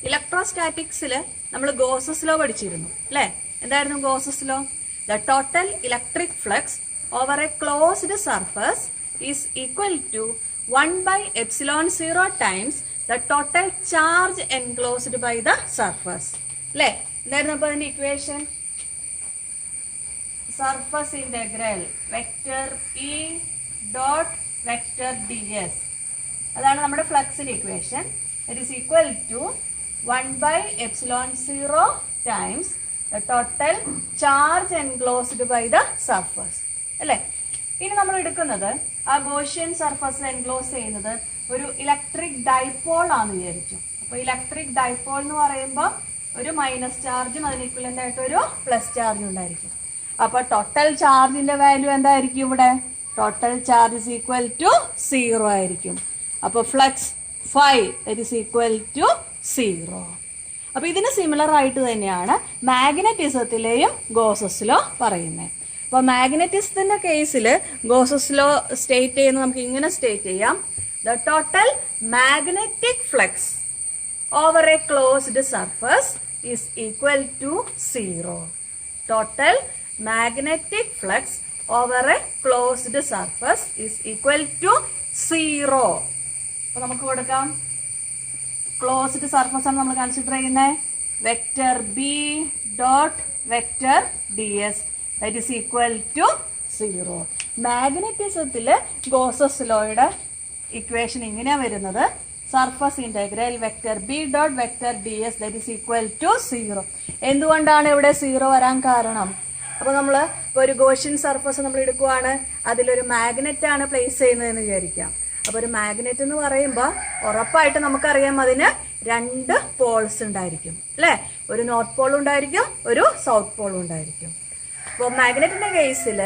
ഇലക്ട്രോസ്റ്റാറ്റിക്സിൽ നമ്മൾ Gauss's law പഠിച്ചിരുന്നു അല്ലേ? എന്തായിരുന്നു Gauss's law? The total electric flux over a closed surface is equal to 1/ε0 times the total charge enclosed by the surface അല്ലേ? എന്തായിരുന്നു അപ്പോൾ അതിന്റെ equation? Surface integral vector E dot vector D S, അതാണ് നമ്മുടെ ഫ്ലക്സിന്റെ equation. It is equal to 1/ε0 times the total charge enclosed by the surface അല്ലേ? ഇനി നമ്മൾ എടുക്കുന്നത് ആ ഗോഷ്യൻ സർഫസ് എൻക്ലോസ് ചെയ്യുന്നത് ഒരു ഇലക്ട്രിക് ഡൈപോൾ ആണെന്ന് വിചാരിച്ചു. അപ്പോൾ ഇലക്ട്രിക് ഡൈപോൾ എന്ന് പറയുമ്പോൾ ഒരു മൈനസ് ചാർജും അതിന് ഇക്വലന്റ് ആയിട്ട് ഒരു പ്ലസ് ചാർജും ഉണ്ടായിരിക്കും. അപ്പൊ ടോട്ടൽ ചാർജിന്റെ വാല്യൂ എന്തായിരിക്കും? ഇവിടെ total charge is equal to 0 ആയിരിക്കും. അപ്പൊ flux phi is equal to 0. അപ്പൊ ഇതിന് സിമിലർ ആയിട്ട് തന്നെയാണ് മാഗ്നറ്റിസത്തിലെയും ഗോസസ് ലോ പറയുന്നത്. അപ്പൊ മാഗ്നറ്റിസത്തിന്റെ കേസിൽ ഗോസസ് ലോ സ്റ്റേറ്റ് ചെയ്യുന്നത് നമുക്ക് ഇങ്ങനെ സ്റ്റേറ്റ് ചെയ്യാം: the total magnetic flux over a closed surface is equal to 0. Total magnetic flux over a closed surface is equal to 0. അപ്പോൾ നമുക്ക് കൊടുക്കാം ക്ലോസ്ഡ് സർഫസ് ആണ് നമ്മൾ കൺസിഡർ ചെയ്യുന്നത്. Vector B dot vector D S that is equal to 0. മാഗ്നറ്റിസത്തില് Gauss's ലോയുടെ equation ഇങ്ങനെയാണ് വരുന്നത്: surface integral vector B dot vector D S that is equal to 0. എന്തുകൊണ്ടാണ് ഇവിടെ 0 വരാൻ കാരണം? അപ്പോൾ നമ്മൾ ഇപ്പോൾ ഒരു ഗോഷ്യൻ സർഫസ് നമ്മൾ എടുക്കുവാണ്, അതിലൊരു മാഗ്നറ്റ് ആണ് പ്ലേസ് ചെയ്യുന്നതെന്ന് വിചാരിക്കാം. അപ്പോൾ ഒരു മാഗ്നറ്റ് എന്ന് പറയുമ്പോൾ ഉറപ്പായിട്ട് നമുക്കറിയാം അതിന് 2 പോൾസ് ഉണ്ടായിരിക്കും അല്ലേ? ഒരു നോർത്ത് പോൾ ഉണ്ടായിരിക്കും, ഒരു സൗത്ത് പോൾ ഉണ്ടായിരിക്കും. അപ്പോൾ മാഗ്നറ്റിന്റെ കേസിൽ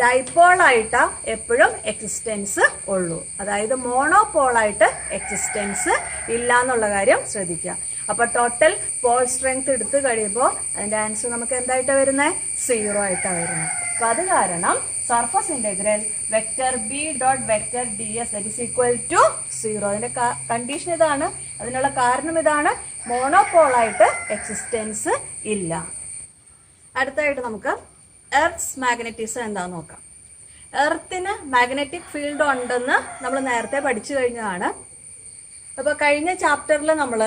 ഡൈപോളായിട്ട് എപ്പോഴും എക്സിസ്റ്റൻസ് ഉള്ളൂ, അതായത് മോണോപോളായിട്ട് എക്സിസ്റ്റൻസ് ഇല്ല എന്നുള്ള കാര്യം ശ്രദ്ധിക്കുക. അപ്പൊ ടോട്ടൽ പോൾ സ്ട്രെങ്ത് എടുത്തു കഴിയുമ്പോൾ അതിന്റെ ആൻസർ നമുക്ക് എന്തായിട്ടാണ് വരുന്നത്? 0 ആയിട്ടാണ് വരുന്നത്. അപ്പൊ അത് കാരണം surface integral vector B dot vector D S that is equal to 0. അതിന്റെ കണ്ടീഷൻ ഇതാണ്, അതിനുള്ള കാരണം ഇതാണ്: മോണോപോളായിട്ട് എക്സിസ്റ്റൻസ് ഇല്ല. അടുത്തായിട്ട് നമുക്ക് എർത്ത്സ് മാഗ്നറ്റിസം എന്താന്ന് നോക്കാം. എർത്തിന് മാഗ്നറ്റിക് ഫീൽഡ് ഉണ്ടെന്ന് നമ്മൾ നേരത്തെ പഠിച്ചു കഴിഞ്ഞതാണ്. അപ്പൊ കഴിഞ്ഞ ചാപ്റ്ററിൽ നമ്മൾ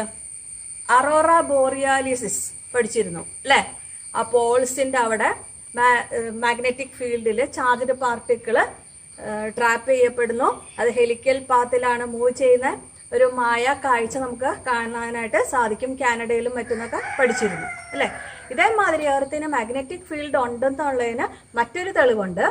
അറോറ ബോറിയാലിസിസ് പഠിച്ചിരുന്നു അല്ലേ? ആ പോൾസിന്റെ അവിടെ മാഗ്നറ്റിക് ഫീൽഡിൽ ചാർജ്ഡ് പാർട്ടിക്കിള് ട്രാപ്പ് ചെയ്യപ്പെടുന്നു. അത് ഹെലിക്കൽ പാത്തിലാണ് മൂവ് ചെയ്യുന്ന ഒരു മായ കാഴ്ച നമുക്ക് കാണാനായിട്ട് സാധിക്കും. കാനഡയിലും മറ്റുമൊക്കെ പഠിച്ചിരുന്നു അല്ലേ? ഇതേമാതിരി എർത്തിന് മാഗ്നറ്റിക് ഫീൽഡ് ഉണ്ടെന്നുള്ളതിന് മറ്റൊരു തെളിവുണ്ട്.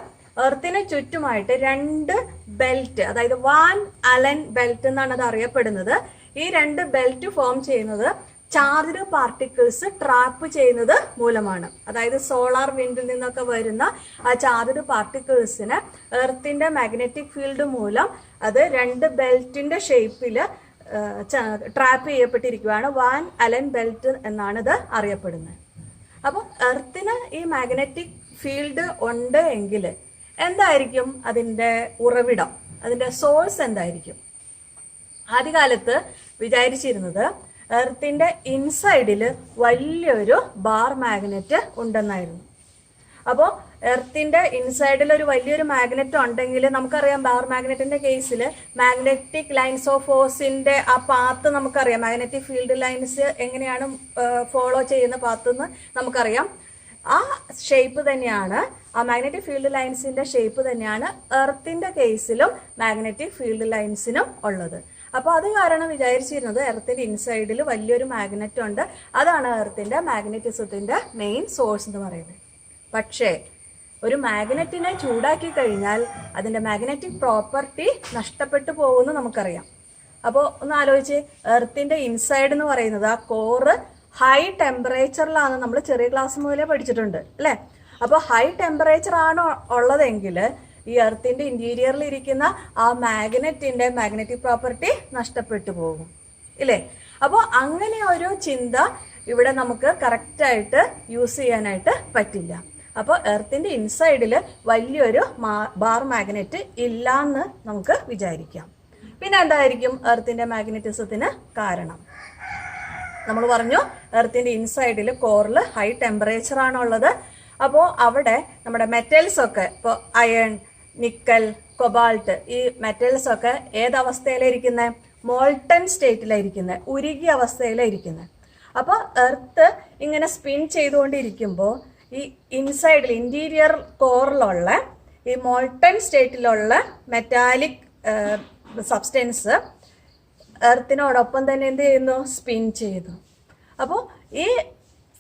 എർത്തിന് ചുറ്റുമായിട്ട് 2 ബെൽറ്റ്, അതായത് വാൻ അലൻ ബെൽറ്റ് എന്നാണ് അത് അറിയപ്പെടുന്നത്. ഈ 2 ബെൽറ്റ് ഫോം ചെയ്യുന്നത് ചാർജ്ഡ് പാർട്ടിക്കിൾസ് ട്രാപ്പ് ചെയ്യുന്നത് മൂലമാണ്. അതായത് സോളാർ വിൻഡിൽ നിന്നൊക്കെ വരുന്ന ആ ചാർജ്ഡ് പാർട്ടിക്കിൾസിന് എർത്തിന്റെ മാഗ്നറ്റിക് ഫീൽഡ് മൂലം അത് 2 ബെൽറ്റിന്റെ ഷേപ്പിൽ ട്രാപ്പ് ചെയ്യപ്പെട്ടിരിക്കുകയാണ്. വാൻ അലൻ ബെൽറ്റ് എന്നാണ് ഇത് അറിയപ്പെടുന്നത്. അപ്പോൾ എർത്തിന് ഈ മാഗ്നറ്റിക് ഫീൽഡ് ഉണ്ട് എങ്കിൽ എന്തായിരിക്കും അതിൻ്റെ ഉറവിടം, അതിൻ്റെ സോഴ്സ് എന്തായിരിക്കും? ആദ്യകാലത്ത് വിചാരിച്ചിരുന്നത് എർത്തിന്റെ ഇൻസൈഡിൽ വലിയൊരു ബാർ മാഗ്നറ്റ് ഉണ്ടെന്നായിരുന്നു. അപ്പോൾ എർത്തിന്റെ ഇൻസൈഡിൽ ഒരു വലിയൊരു മാഗ്നറ്റ് ഉണ്ടെങ്കിൽ നമുക്കറിയാം, ബാർ മാഗ്നറ്റിന്റെ കേസിൽ മാഗ്നറ്റിക് ലൈൻസ് ഓഫ് ഫോഴ്സിന്റെ ആ പാത്ത് നമുക്കറിയാം. മാഗ്നറ്റിക് ഫീൽഡ് ലൈൻസ് എങ്ങനെയാണ് ഫോളോ ചെയ്യുന്ന പാത്ത് എന്ന് നമുക്കറിയാം. ആ ഷേപ്പ് തന്നെയാണ്, ആ മാഗ്നറ്റിക് ഫീൽഡ് ലൈൻസിന്റെ ഷേപ്പ് തന്നെയാണ് എർത്തിന്റെ കേസിലും മാഗ്നറ്റിക് ഫീൽഡ് ലൈൻസിനും ഉള്ളത്. അപ്പോൾ അത് കാരണം വിചാരിച്ചിരുന്നത് എർത്തിന്റെ ഇൻസൈഡിൽ വലിയൊരു മാഗ്നറ്റ് ഉണ്ട്, അതാണ് എർത്തിന്റെ മാഗ്നറ്റിസത്തിന്റെ മെയിൻ സോഴ്സ് എന്ന് പറയുന്നത്. പക്ഷേ ഒരു മാഗ്നറ്റിനെ ചൂടാക്കി കഴിഞ്ഞാൽ അതിന്റെ മാഗ്നറ്റിക് പ്രോപ്പർട്ടി നഷ്ടപ്പെട്ടു പോകുമെന്ന് നമുക്കറിയാം. അപ്പോൾ ഒന്ന് ആലോചിച്ച്, എർത്തിന്റെ ഇൻസൈഡ് എന്ന് പറയുന്നത് ആ കോറ് ഹൈ ടെമ്പറേച്ചറിലാണ്. നമ്മൾ ചെറിയ ക്ലാസ് മുതലേ പഠിച്ചിട്ടുണ്ട് അല്ലേ? അപ്പോൾ ഹൈ ടെമ്പറേച്ചർ ആണ് ഉള്ളതെങ്കിൽ ഈ എർത്തിന്റെ ഇന്റീരിയറിൽ ഇരിക്കുന്ന ആ മാഗ്നറ്റിന്റെ മാഗ്നറ്റിക് പ്രോപ്പർട്ടി നഷ്ടപ്പെട്ടു പോകും ഇല്ലേ? അപ്പോൾ അങ്ങനെ ഒരു ചിന്ത ഇവിടെ നമുക്ക് കറക്റ്റായിട്ട് യൂസ് ചെയ്യാനായിട്ട് പറ്റില്ല. അപ്പോൾ എർത്തിന്റെ ഇൻസൈഡിൽ വലിയൊരു ബാർ മാഗ്നറ്റ് ഇല്ല എന്ന് നമുക്ക് വിചാരിക്കാം. പിന്നെ എന്തായിരിക്കും എർത്തിന്റെ മാഗ്നറ്റിസത്തിന് കാരണം? നമ്മൾ പറഞ്ഞു എർത്തിന്റെ ഇൻസൈഡിൽ കോറിൽ ഹൈ ടെമ്പറേച്ചർ ആണുള്ളത്. അപ്പോൾ അവിടെ നമ്മുടെ മെറ്റൽസ് ഒക്കെ ഇപ്പോൾ അയൺ, നിക്കൽ, കൊബാൾട്ട്, ഈ മെറ്റൽസ് ഒക്കെ ഏതവസ്ഥയിലായിരിക്കുന്നത്? മോൾട്ടൺ സ്റ്റേറ്റിലായിരിക്കുന്നത്, ഉരുകിയ അവസ്ഥയിലായിരിക്കുന്നത്. അപ്പോൾ എർത്ത് ഇങ്ങനെ സ്പിൻ ചെയ്തുകൊണ്ടിരിക്കുമ്പോൾ ഈ ഇൻസൈഡിൽ ഇന്റീരിയർ കോറിലുള്ള ഈ മോൾട്ടൺ സ്റ്റേറ്റിലുള്ള മെറ്റാലിക് സബ്സ്റ്റൻസ് എർത്തിനോടൊപ്പം തന്നെ എന്ത് ചെയ്യുന്നു? സ്പിൻ ചെയ്തു. അപ്പോൾ ഈ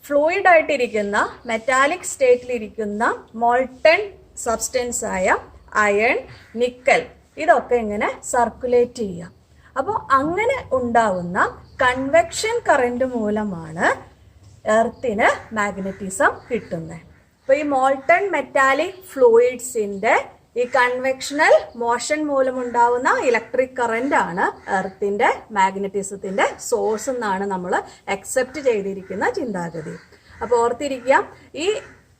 ഫ്ലൂയിഡ് ആയിട്ടിരിക്കുന്ന മെറ്റാലിക് സ്റ്റേറ്റിലിരിക്കുന്ന മോൾട്ടൺ സബ്സ്റ്റൻസ് ആയ അയൺ, നിക്കൽ ഇതൊക്കെ ഇങ്ങനെ സർക്കുലേറ്റ് ചെയ്യാം. അപ്പോൾ അങ്ങനെ ഉണ്ടാവുന്ന കൺവെക്ഷൻ കറന്റ് മൂലമാണ് എർത്തിന് മാഗ്നറ്റിസം കിട്ടുന്നത്. അപ്പോൾ ഈ മോൾട്ടൺ മെറ്റാലിക് ഫ്ലൂയിഡ്സിന്റെ ഈ കൺവെക്ഷണൽ മോഷൻ മൂലമുണ്ടാവുന്ന ഇലക്ട്രിക് കറന്റ് ആണ് എർത്തിന്റെ മാഗ്നറ്റിസത്തിന്റെ സോഴ്സ് എന്നാണ് നമ്മൾ അക്സെപ്റ്റ് ചെയ്തിരിക്കുന്ന ചിന്താഗതി. അപ്പോൾ ഓർത്തിരിക്കുക, ഈ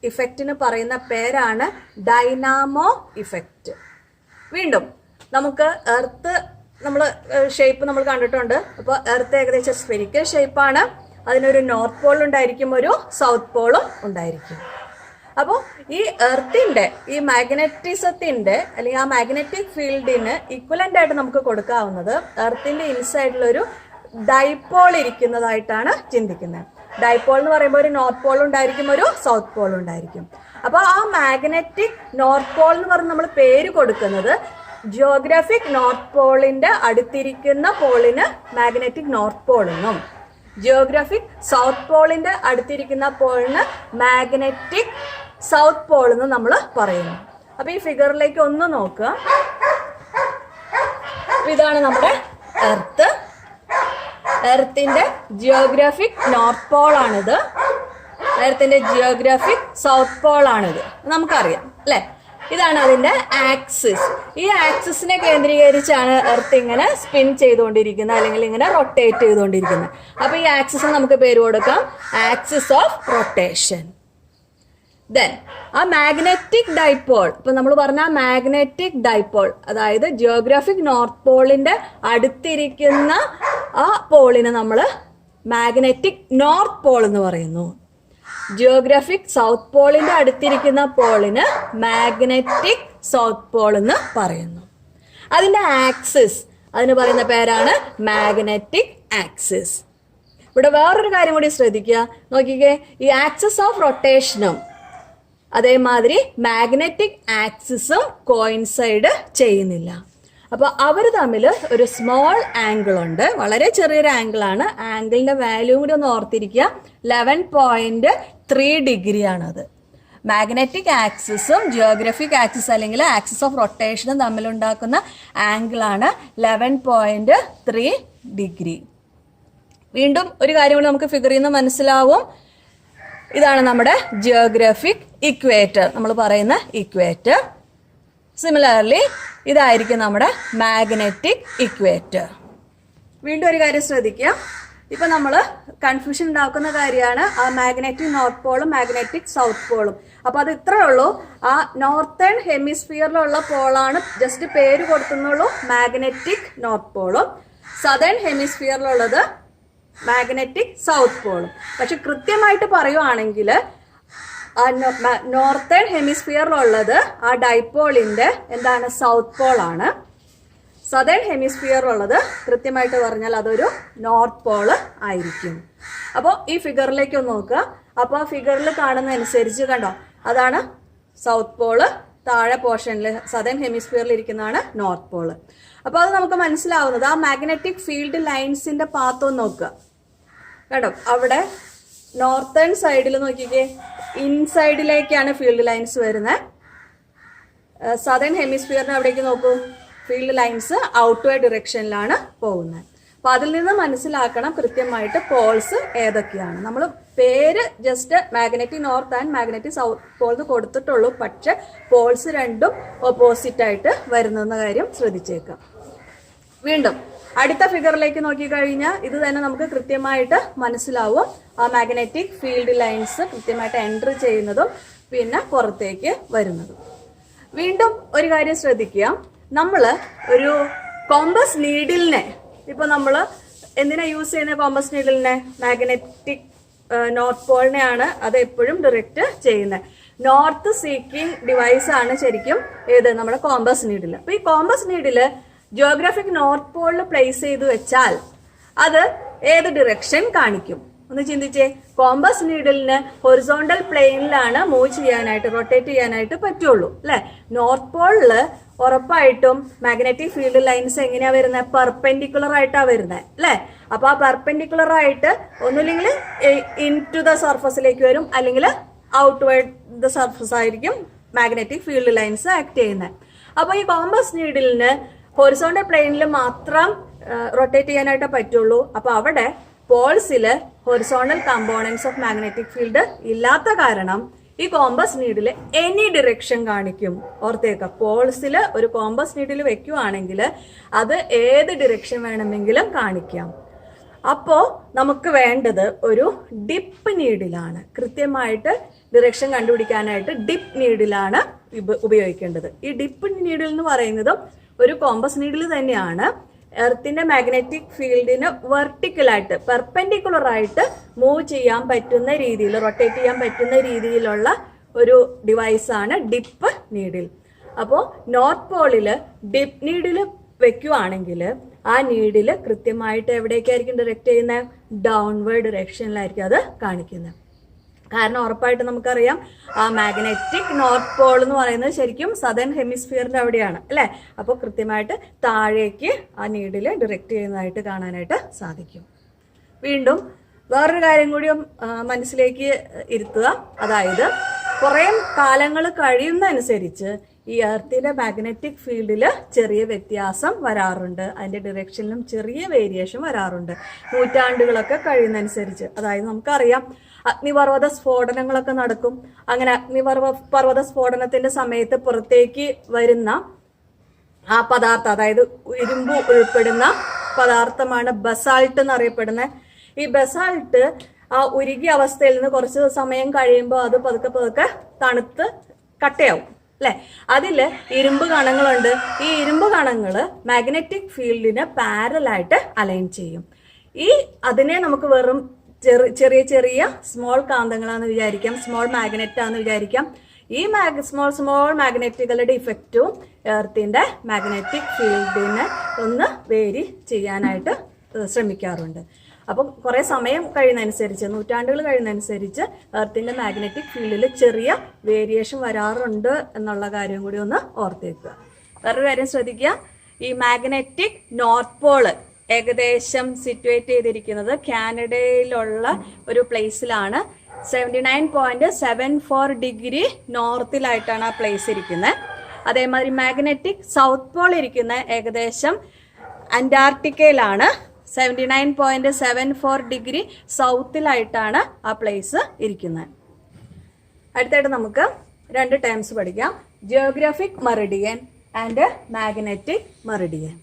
ഇഫക്റ്റിന് പറയുന്ന പേരാണ് ഡൈനാമോ ഇഫക്റ്റ്. വീണ്ടും നമുക്ക് എർത്ത് ഷേപ്പ് നമ്മൾ കണ്ടിട്ടുണ്ട്. അപ്പോൾ എർത്ത് ഏകദേശം സ്ഫെരിക്കൽ ഷേപ്പാണ്. അതിനൊരു നോർത്ത് പോൾ ഉണ്ടായിരിക്കും, ഒരു സൗത്ത് പോളും ഉണ്ടായിരിക്കും. അപ്പോൾ ഈ എർത്തിന്റെ ഈ മാഗ്നറ്റിസത്തിന്റെ അല്ലെങ്കിൽ ആ മാഗ്നറ്റിക് ഫീൽഡിന് ഇക്വലന്റ് ആയിട്ട് നമുക്ക് കൊടുക്കാവുന്നത് എർത്തിന്റെ ഇൻസൈഡിലൊരു ഡൈപോൾ ഇരിക്കുന്നതായിട്ടാണ് ചിന്തിക്കുന്നത്. ഡൈപോൾ എന്ന് പറയുമ്പോൾ ഒരു നോർത്ത് പോൾ ഉണ്ടായിരിക്കും, ഒരു സൗത്ത് പോൾ ഉണ്ടായിരിക്കും. അപ്പോൾ ആ മാഗ്നറ്റിക് നോർത്ത് പോൾ എന്ന് പറഞ്ഞ് നമ്മൾ പേര് കൊടുക്കുന്നത് ജിയോഗ്രാഫിക് നോർത്ത് പോളിന്റെ അടുത്തിരിക്കുന്ന പോളിന് മാഗ്നറ്റിക് നോർത്ത് പോൾ എന്നും, ജിയോഗ്രാഫിക് സൗത്ത് പോളിന്റെ അടുത്തിരിക്കുന്ന പോളിന് മാഗ്നറ്റിക് സൗത്ത് പോൾ എന്ന് നമ്മൾ പറയുന്നു. അപ്പൊ ഈ ഫിഗറിലേക്ക് ഒന്ന് നോക്കുക. ഇതാണ് നമ്മുടെ എർത്ത്. എർത്തിന്റെ ജിയോഗ്രാഫിക് നോർത്ത് പോൾ ആണിത്, എർത്തിന്റെ ജിയോഗ്രാഫിക് സൗത്ത് പോൾ ആണിത്, നമുക്കറിയാം അല്ലെ. ഇതാണ് അതിന്റെ ആക്സിസ്. ഈ ആക്സിസിനെ കേന്ദ്രീകരിച്ചാണ് എർത്ത് ഇങ്ങനെ സ്പിൻ ചെയ്തുകൊണ്ടിരിക്കുന്നത്, അല്ലെങ്കിൽ ഇങ്ങനെ റൊട്ടേറ്റ് ചെയ്തുകൊണ്ടിരിക്കുന്നത്. അപ്പൊ ഈ ആക്സിസിന് നമുക്ക് പേര് കൊടുക്കാം ആക്സിസ് ഓഫ് റൊട്ടേഷൻ. ദെൻ ആ മാഗ്നറ്റിക് ഡൈപോൾ, ഇപ്പൊ നമ്മൾ പറഞ്ഞ മാഗ്നറ്റിക് ഡൈപോൾ, അതായത് ജിയോഗ്രാഫിക് നോർത്ത് പോളിന്റെ അടുത്തിരിക്കുന്ന ആ പോളിന് നമ്മൾ മാഗ്നറ്റിക് നോർത്ത് പോൾ എന്ന് പറയുന്നു. ജിയോഗ്രാഫിക് സൗത്ത് പോളിന്റെ അടുത്തിരിക്കുന്ന പോളിന് മാഗ്നറ്റിക് സൗത്ത് പോൾ എന്ന് പറയുന്നു. അതിന്റെ ആക്സിസ്, അതിന് പറയുന്ന പേരാണ് മാഗ്നറ്റിക് ആക്സിസ്. ഇവിടെ വേറൊരു കാര്യം കൂടി ശ്രദ്ധിക്കുക, നോക്കിക്കേ. ഈ ആക്സിസ് ഓഫ് റൊട്ടേഷനും അതേമാതിരി മാഗ്നറ്റിക് ആക്സിസും കോയിൻസൈഡ് ചെയ്യുന്നില്ല. അപ്പോൾ അവർ തമ്മിൽ ഒരു സ്മോൾ ആംഗിൾ ഉണ്ട്, വളരെ ചെറിയൊരു ആംഗിൾ ആണ്. ആംഗിളിന്റെ വാല്യൂ കൂടി ഒന്ന് ഓർത്തിരിക്കുക, 11.3 ഡിഗ്രി ആണത്. മാഗ്നറ്റിക് ആക്സിസും ജിയോഗ്രഫിക് ആക്സിസ് അല്ലെങ്കിൽ ആക്സിസ് ഓഫ് റൊട്ടേഷനും തമ്മിലുണ്ടാക്കുന്ന ആംഗിളാണ് 11.3 ഡിഗ്രി. വീണ്ടും ഒരു കാര്യം കൂടി നമുക്ക് ഫിഗറിൽ നിന്ന് മനസ്സിലാവും. ഇതാണ് നമ്മുടെ ജിയോഗ്രഫിക് ഇക്വേറ്റർ, നമ്മൾ പറയുന്ന ഇക്വേറ്റർ. സിമിലർലി ഇതായിരിക്കും നമ്മുടെ മാഗ്നറ്റിക് ഇക്വേറ്റർ. വീണ്ടും ഒരു കാര്യം ശ്രദ്ധിക്കുക, ഇപ്പൊ നമ്മൾ കൺഫ്യൂഷൻ ഉണ്ടാക്കുന്ന കാര്യമാണ് ആ മാഗ്നറ്റിക് നോർത്ത് പോളും മാഗ്നറ്റിക് സൗത്ത് പോളും. അപ്പൊ അത് ഇത്രേ ഉള്ളൂ. ആ നോർത്തേൺ ഹെമിസ്ഫിയറിലുള്ള പോളാണ് ജസ്റ്റ് പേര് കൊടുക്കുന്നുള്ളൂ, മാഗ്നറ്റിക് നോർത്ത് പോളും. സദേൺ ഹെമിസ്ഫിയറിലുള്ളത് മാഗ്നറ്റിക് സൗത്ത് പോളും. പക്ഷെ കൃത്യമായിട്ട് പറയുവാണെങ്കിൽ നോർത്തേൺ ഹെമിസ്ഫിയറിലുള്ളത് ആ ഡൈപോളിന്റെ എന്താണ് സൗത്ത് പോൾ ആണ്. സദേൺ ഹെമിസ്ഫിയറിലുള്ളത് കൃത്യമായിട്ട് പറഞ്ഞാൽ അതൊരു നോർത്ത് പോള് ആയിരിക്കും. അപ്പോൾ ഈ ഫിഗറിലേക്ക് ഒന്ന് നോക്കുക. അപ്പോൾ ആ ഫിഗറിൽ കാണുന്ന അനുസരിച്ച് കണ്ടോ, അതാണ് സൗത്ത് പോള്, താഴെ പോർഷനിൽ സദേൺ ഹെമിസ്ഫിയറിൽ ഇരിക്കുന്നതാണ് നോർത്ത് പോള്. അപ്പോൾ അത് നമുക്ക് മനസ്സിലാവുന്നത് ആ മാഗ്നറ്റിക് ഫീൽഡ് ലൈൻസിന്റെ പാത്ത് ഒന്ന് നോക്കുക. കേട്ടോ, അവിടെ നോർത്തേൺ സൈഡിൽ നോക്കിക്കേ, ഇൻസൈഡിലേക്കാണ് ഫീൽഡ് ലൈൻസ് വരുന്നത്. സദേൺ ഹെമിസ്ഫിയറിന് അവിടേക്ക് നോക്കൂ, ഫീൽഡ് ലൈൻസ് ഔട്ട്വേർഡ് ഡിറക്ഷനിലാണ് പോകുന്നത്. അപ്പൊ അതിൽ നിന്ന് മനസ്സിലാക്കണം കൃത്യമായിട്ട് പോൾസ് ഏതൊക്കെയാണ്. നമ്മൾ പേര് just magnetic north and magnetic south poles കൊടുത്തിട്ടുള്ളൂ, പക്ഷെ പോൾസ് രണ്ടും ഓപ്പോസിറ്റ് ആയിട്ട് വരുന്ന കാര്യം ശ്രദ്ധിച്ചേക്കാം. വീണ്ടും അടുത്ത ഫിഗറിലേക്ക് നോക്കിക്കഴിഞ്ഞാൽ ഇത് തന്നെ നമുക്ക് കൃത്യമായിട്ട് മനസ്സിലാവും. ആ മാഗ്നറ്റിക് ഫീൽഡ് ലൈൻസ് കൃത്യമായിട്ട് എൻറ്റർ ചെയ്യുന്നതും പിന്നെ പുറത്തേക്ക് വരുന്നതും. വീണ്ടും ഒരു കാര്യം ശ്രദ്ധിക്കുക, നമ്മൾ ഒരു കോമ്പസ് നീഡിലിനെ ഇപ്പൊ നമ്മൾ എന്തിനാ യൂസ് ചെയ്യുന്ന കോമ്പസ് നീഡിലിനെ? മാഗ്നറ്റിക് നോർത്ത് പോളിനെയാണ് അത് എപ്പോഴും ഡിറക്റ്റ് ചെയ്യുന്നത്. നോർത്ത് സീക്കിംഗ് ഡിവൈസ് ആണ് ശരിക്കും ഏത് നമ്മുടെ കോമ്പസ് നീഡിൽ. അപ്പൊ ഈ കോമ്പസ് നീഡില് ജിയോഗ്രാഫിക് നോർത്ത് പോളിൽ പ്ലേസ് ചെയ്ത് വെച്ചാൽ അത് ഏത് ഡിറക്ഷൻ കാണിക്കും? ഒന്ന് ചിന്തിച്ചേ. കോമ്പസ് നീഡിലിന് ഹൊറിസോണ്ടൽ പ്ലെയിനിലാണ് മൂവ് ചെയ്യാനായിട്ട്, റൊട്ടേറ്റ് ചെയ്യാനായിട്ട് പറ്റുള്ളൂ അല്ലെ. നോർത്ത് പോളില് ഉറപ്പായിട്ടും മാഗ്നറ്റിക് ഫീൽഡ് ലൈൻസ് എങ്ങനെയാ വരുന്നത്? പെർപെൻഡിക്കുലർ ആയിട്ടാ വരുന്നത് അല്ലെ. അപ്പൊ ആ പെർപെൻഡിക്കുലർ ആയിട്ട് ഒന്നുമില്ലെങ്കിൽ ഇൻ ടു ദ സർഫസിലേക്ക് വരും, അല്ലെങ്കിൽ ഔട്ട്വേർഡ് ദ സർഫസ് ആയിരിക്കും മാഗ്നറ്റിക് ഫീൽഡ് ലൈൻസ് ആക്ട് ചെയ്യുന്നത്. അപ്പൊ ഈ കോമ്പസ് നീഡിലിന് ഹൊറിസോണ്ടൽ പ്ലെയിനിൽ മാത്രം റൊട്ടേറ്റ് ചെയ്യാനായിട്ട് പറ്റുള്ളൂ. അപ്പൊ അവിടെ പോൾസില് horizontal components of magnetic field ഇല്ലാത്ത കാരണം ഈ കോമ്പസ് നീഡിൽ എനി ഡിറക്ഷൻ കാണിക്കും. ഓർത്തേക്ക, പോൾസിൽ ഒരു കോമ്പസ് നീഡിൽ വെക്കുവാണെങ്കിൽ അത് ഏത് ഡിറക്ഷൻ വേണമെങ്കിലും കാണിക്കാം. അപ്പോ നമുക്ക് വേണ്ടത് ഒരു ഡിപ്പ് നീഡിലാണ്. കൃത്യമായിട്ട് ഡിറക്ഷൻ കണ്ടുപിടിക്കാനായിട്ട് ഡിപ്പ് നീഡിലാണ് ഉപയോഗിക്കേണ്ടത്. ഈ ഡിപ്പ് നീഡിൽ എന്ന് പറയുന്നതും ഒരു കോമ്പസ് നീഡിൽ തന്നെയാണ്. എർത്തിന്റെ മാഗ്നറ്റിക് ഫീൽഡിന് വെർട്ടിക്കലായിട്ട്, പെർപെൻഡിക്കുലർ ആയിട്ട് മൂവ് ചെയ്യാൻ പറ്റുന്ന രീതിയിൽ, റൊട്ടേറ്റ് ചെയ്യാൻ പറ്റുന്ന രീതിയിലുള്ള ഒരു ഡിവൈസാണ് ഡിപ്പ് നീഡിൽ. അപ്പോൾ നോർത്ത് പോളില് ഡിപ്പ് നീഡിൽ വെക്കുവാണെങ്കിൽ ആ നീഡിൽ കൃത്യമായിട്ട് എവിടേക്കായിരിക്കും ഡയറക്റ്റ് ചെയ്യുന്നത്? ഡൗൺവേർഡ് ഡിറക്ഷനിലായിരിക്കും അത് കാണിക്കുന്നത്. കാരണം ഉറപ്പായിട്ട് നമുക്കറിയാം ആ മാഗ്നറ്റിക് നോർത്ത് പോൾ എന്ന് പറയുന്നത് ശരിക്കും സദേൺ ഹെമിസ്ഫിയറിന്റെ അവിടെയാണ് അല്ലെ. അപ്പോൾ കൃത്യമായിട്ട് താഴേക്ക് ആ നീഡിൽ ഡയറക്റ്റ് ചെയ്യുന്നതായിട്ട് കാണാനായിട്ട് സാധിക്കും. വീണ്ടും വേറൊരു കാര്യം കൂടി മനസ്സിലേക്ക് ഇരുത്തുക. അതായത് കുറേ കാലങ്ങൾ കഴിയുന്നതനുസരിച്ച് ഈ എർത്തിന്റെ മാഗ്നറ്റിക് ഫീൽഡിൽ ചെറിയ വ്യത്യാസം വരാറുണ്ട്. അതിന്റെ ഡിറക്ഷനിലും ചെറിയ വേരിയേഷൻ വരാറുണ്ട് നൂറ്റാണ്ടുകളൊക്കെ കഴിയുന്നതനുസരിച്ച്. അതായത് നമുക്കറിയാം അഗ്നിപർവ്വത സ്ഫോടനങ്ങളൊക്കെ നടക്കും. അങ്ങനെ അഗ്നിപർവ്വത സ്ഫോടനത്തിന്റെ സമയത്ത് പുറത്തേക്ക് വരുന്ന ആ പദാർത്ഥം, അതായത് ഇരുമ്പ് ഉൾപ്പെടുന്ന പദാർത്ഥമാണ് ബസാൾട്ട് എന്നറിയപ്പെടുന്നത്. ഈ ബസാൾട്ട് ആ ഉരുകിയ അവസ്ഥയിൽ നിന്ന് കുറച്ച് സമയം കഴിയുമ്പോൾ അത് പതുക്കെ പതുക്കെ തണുത്ത് കട്ടയാവും അല്ലെ. അതില് ഇരുമ്പ് കണങ്ങളുണ്ട്. ഈ ഇരുമ്പ് കണങ്ങള് മാഗ്നറ്റിക് ഫീൽഡിന് പാരലായിട്ട് അലൈൻ ചെയ്യും. അതിനെ നമുക്ക് വെറും ചെറിയ ചെറിയ സ്മോൾ കാന്തങ്ങളാന്ന് വിചാരിക്കാം, സ്മോൾ മാഗ്നറ്റ് ആണെന്ന് വിചാരിക്കാം. ഈ സ്മോൾ മാഗ്നറ്റുകളുടെ ഇഫക്റ്റും എർത്തിന്റെ മാഗ്നറ്റിക് ഫീൽഡിനെ ഒന്ന് വേരി ചെയ്യാനായിട്ട് ശ്രമിക്കാറുണ്ട്. അപ്പം കുറെ സമയം കഴിയുന്നതനുസരിച്ച്, നൂറ്റാണ്ടുകൾ കഴിയുന്നതനുസരിച്ച് എർത്തിന്റെ മാഗ്നറ്റിക് ഫീൽഡിൽ ചെറിയ വേരിയേഷൻ വരാറുണ്ട് എന്നുള്ള കാര്യം കൂടി ഒന്ന് ഓർത്തേക്കുക. വേറൊരു കാര്യം ശ്രദ്ധിക്കുക, ഈ മാഗ്നറ്റിക് നോർത്ത് പോള് ഏകദേശം സിറ്റുവേറ്റ് ചെയ്തിരിക്കുന്നത് കാനഡയിലുള്ള ഒരു പ്ലേസിലാണ്. 79.74 ഡിഗ്രി നോർത്തിലായിട്ടാണ് ആ പ്ലേസ് ഇരിക്കുന്നത്. അതേമാതിരി മാഗ്നറ്റിക് സൗത്ത് പോൾ ഇരിക്കുന്ന ഏകദേശം അന്റാർട്ടിക്കയിലാണ്. 79.74 ഡിഗ്രി സൗത്തിലായിട്ടാണ് ആ പ്ലേസ് ഇരിക്കുന്നത്. അടുത്തായിട്ട് നമുക്ക് രണ്ട് ടേംസ് പഠിക്കാം, geographic meridian and magnetic meridian.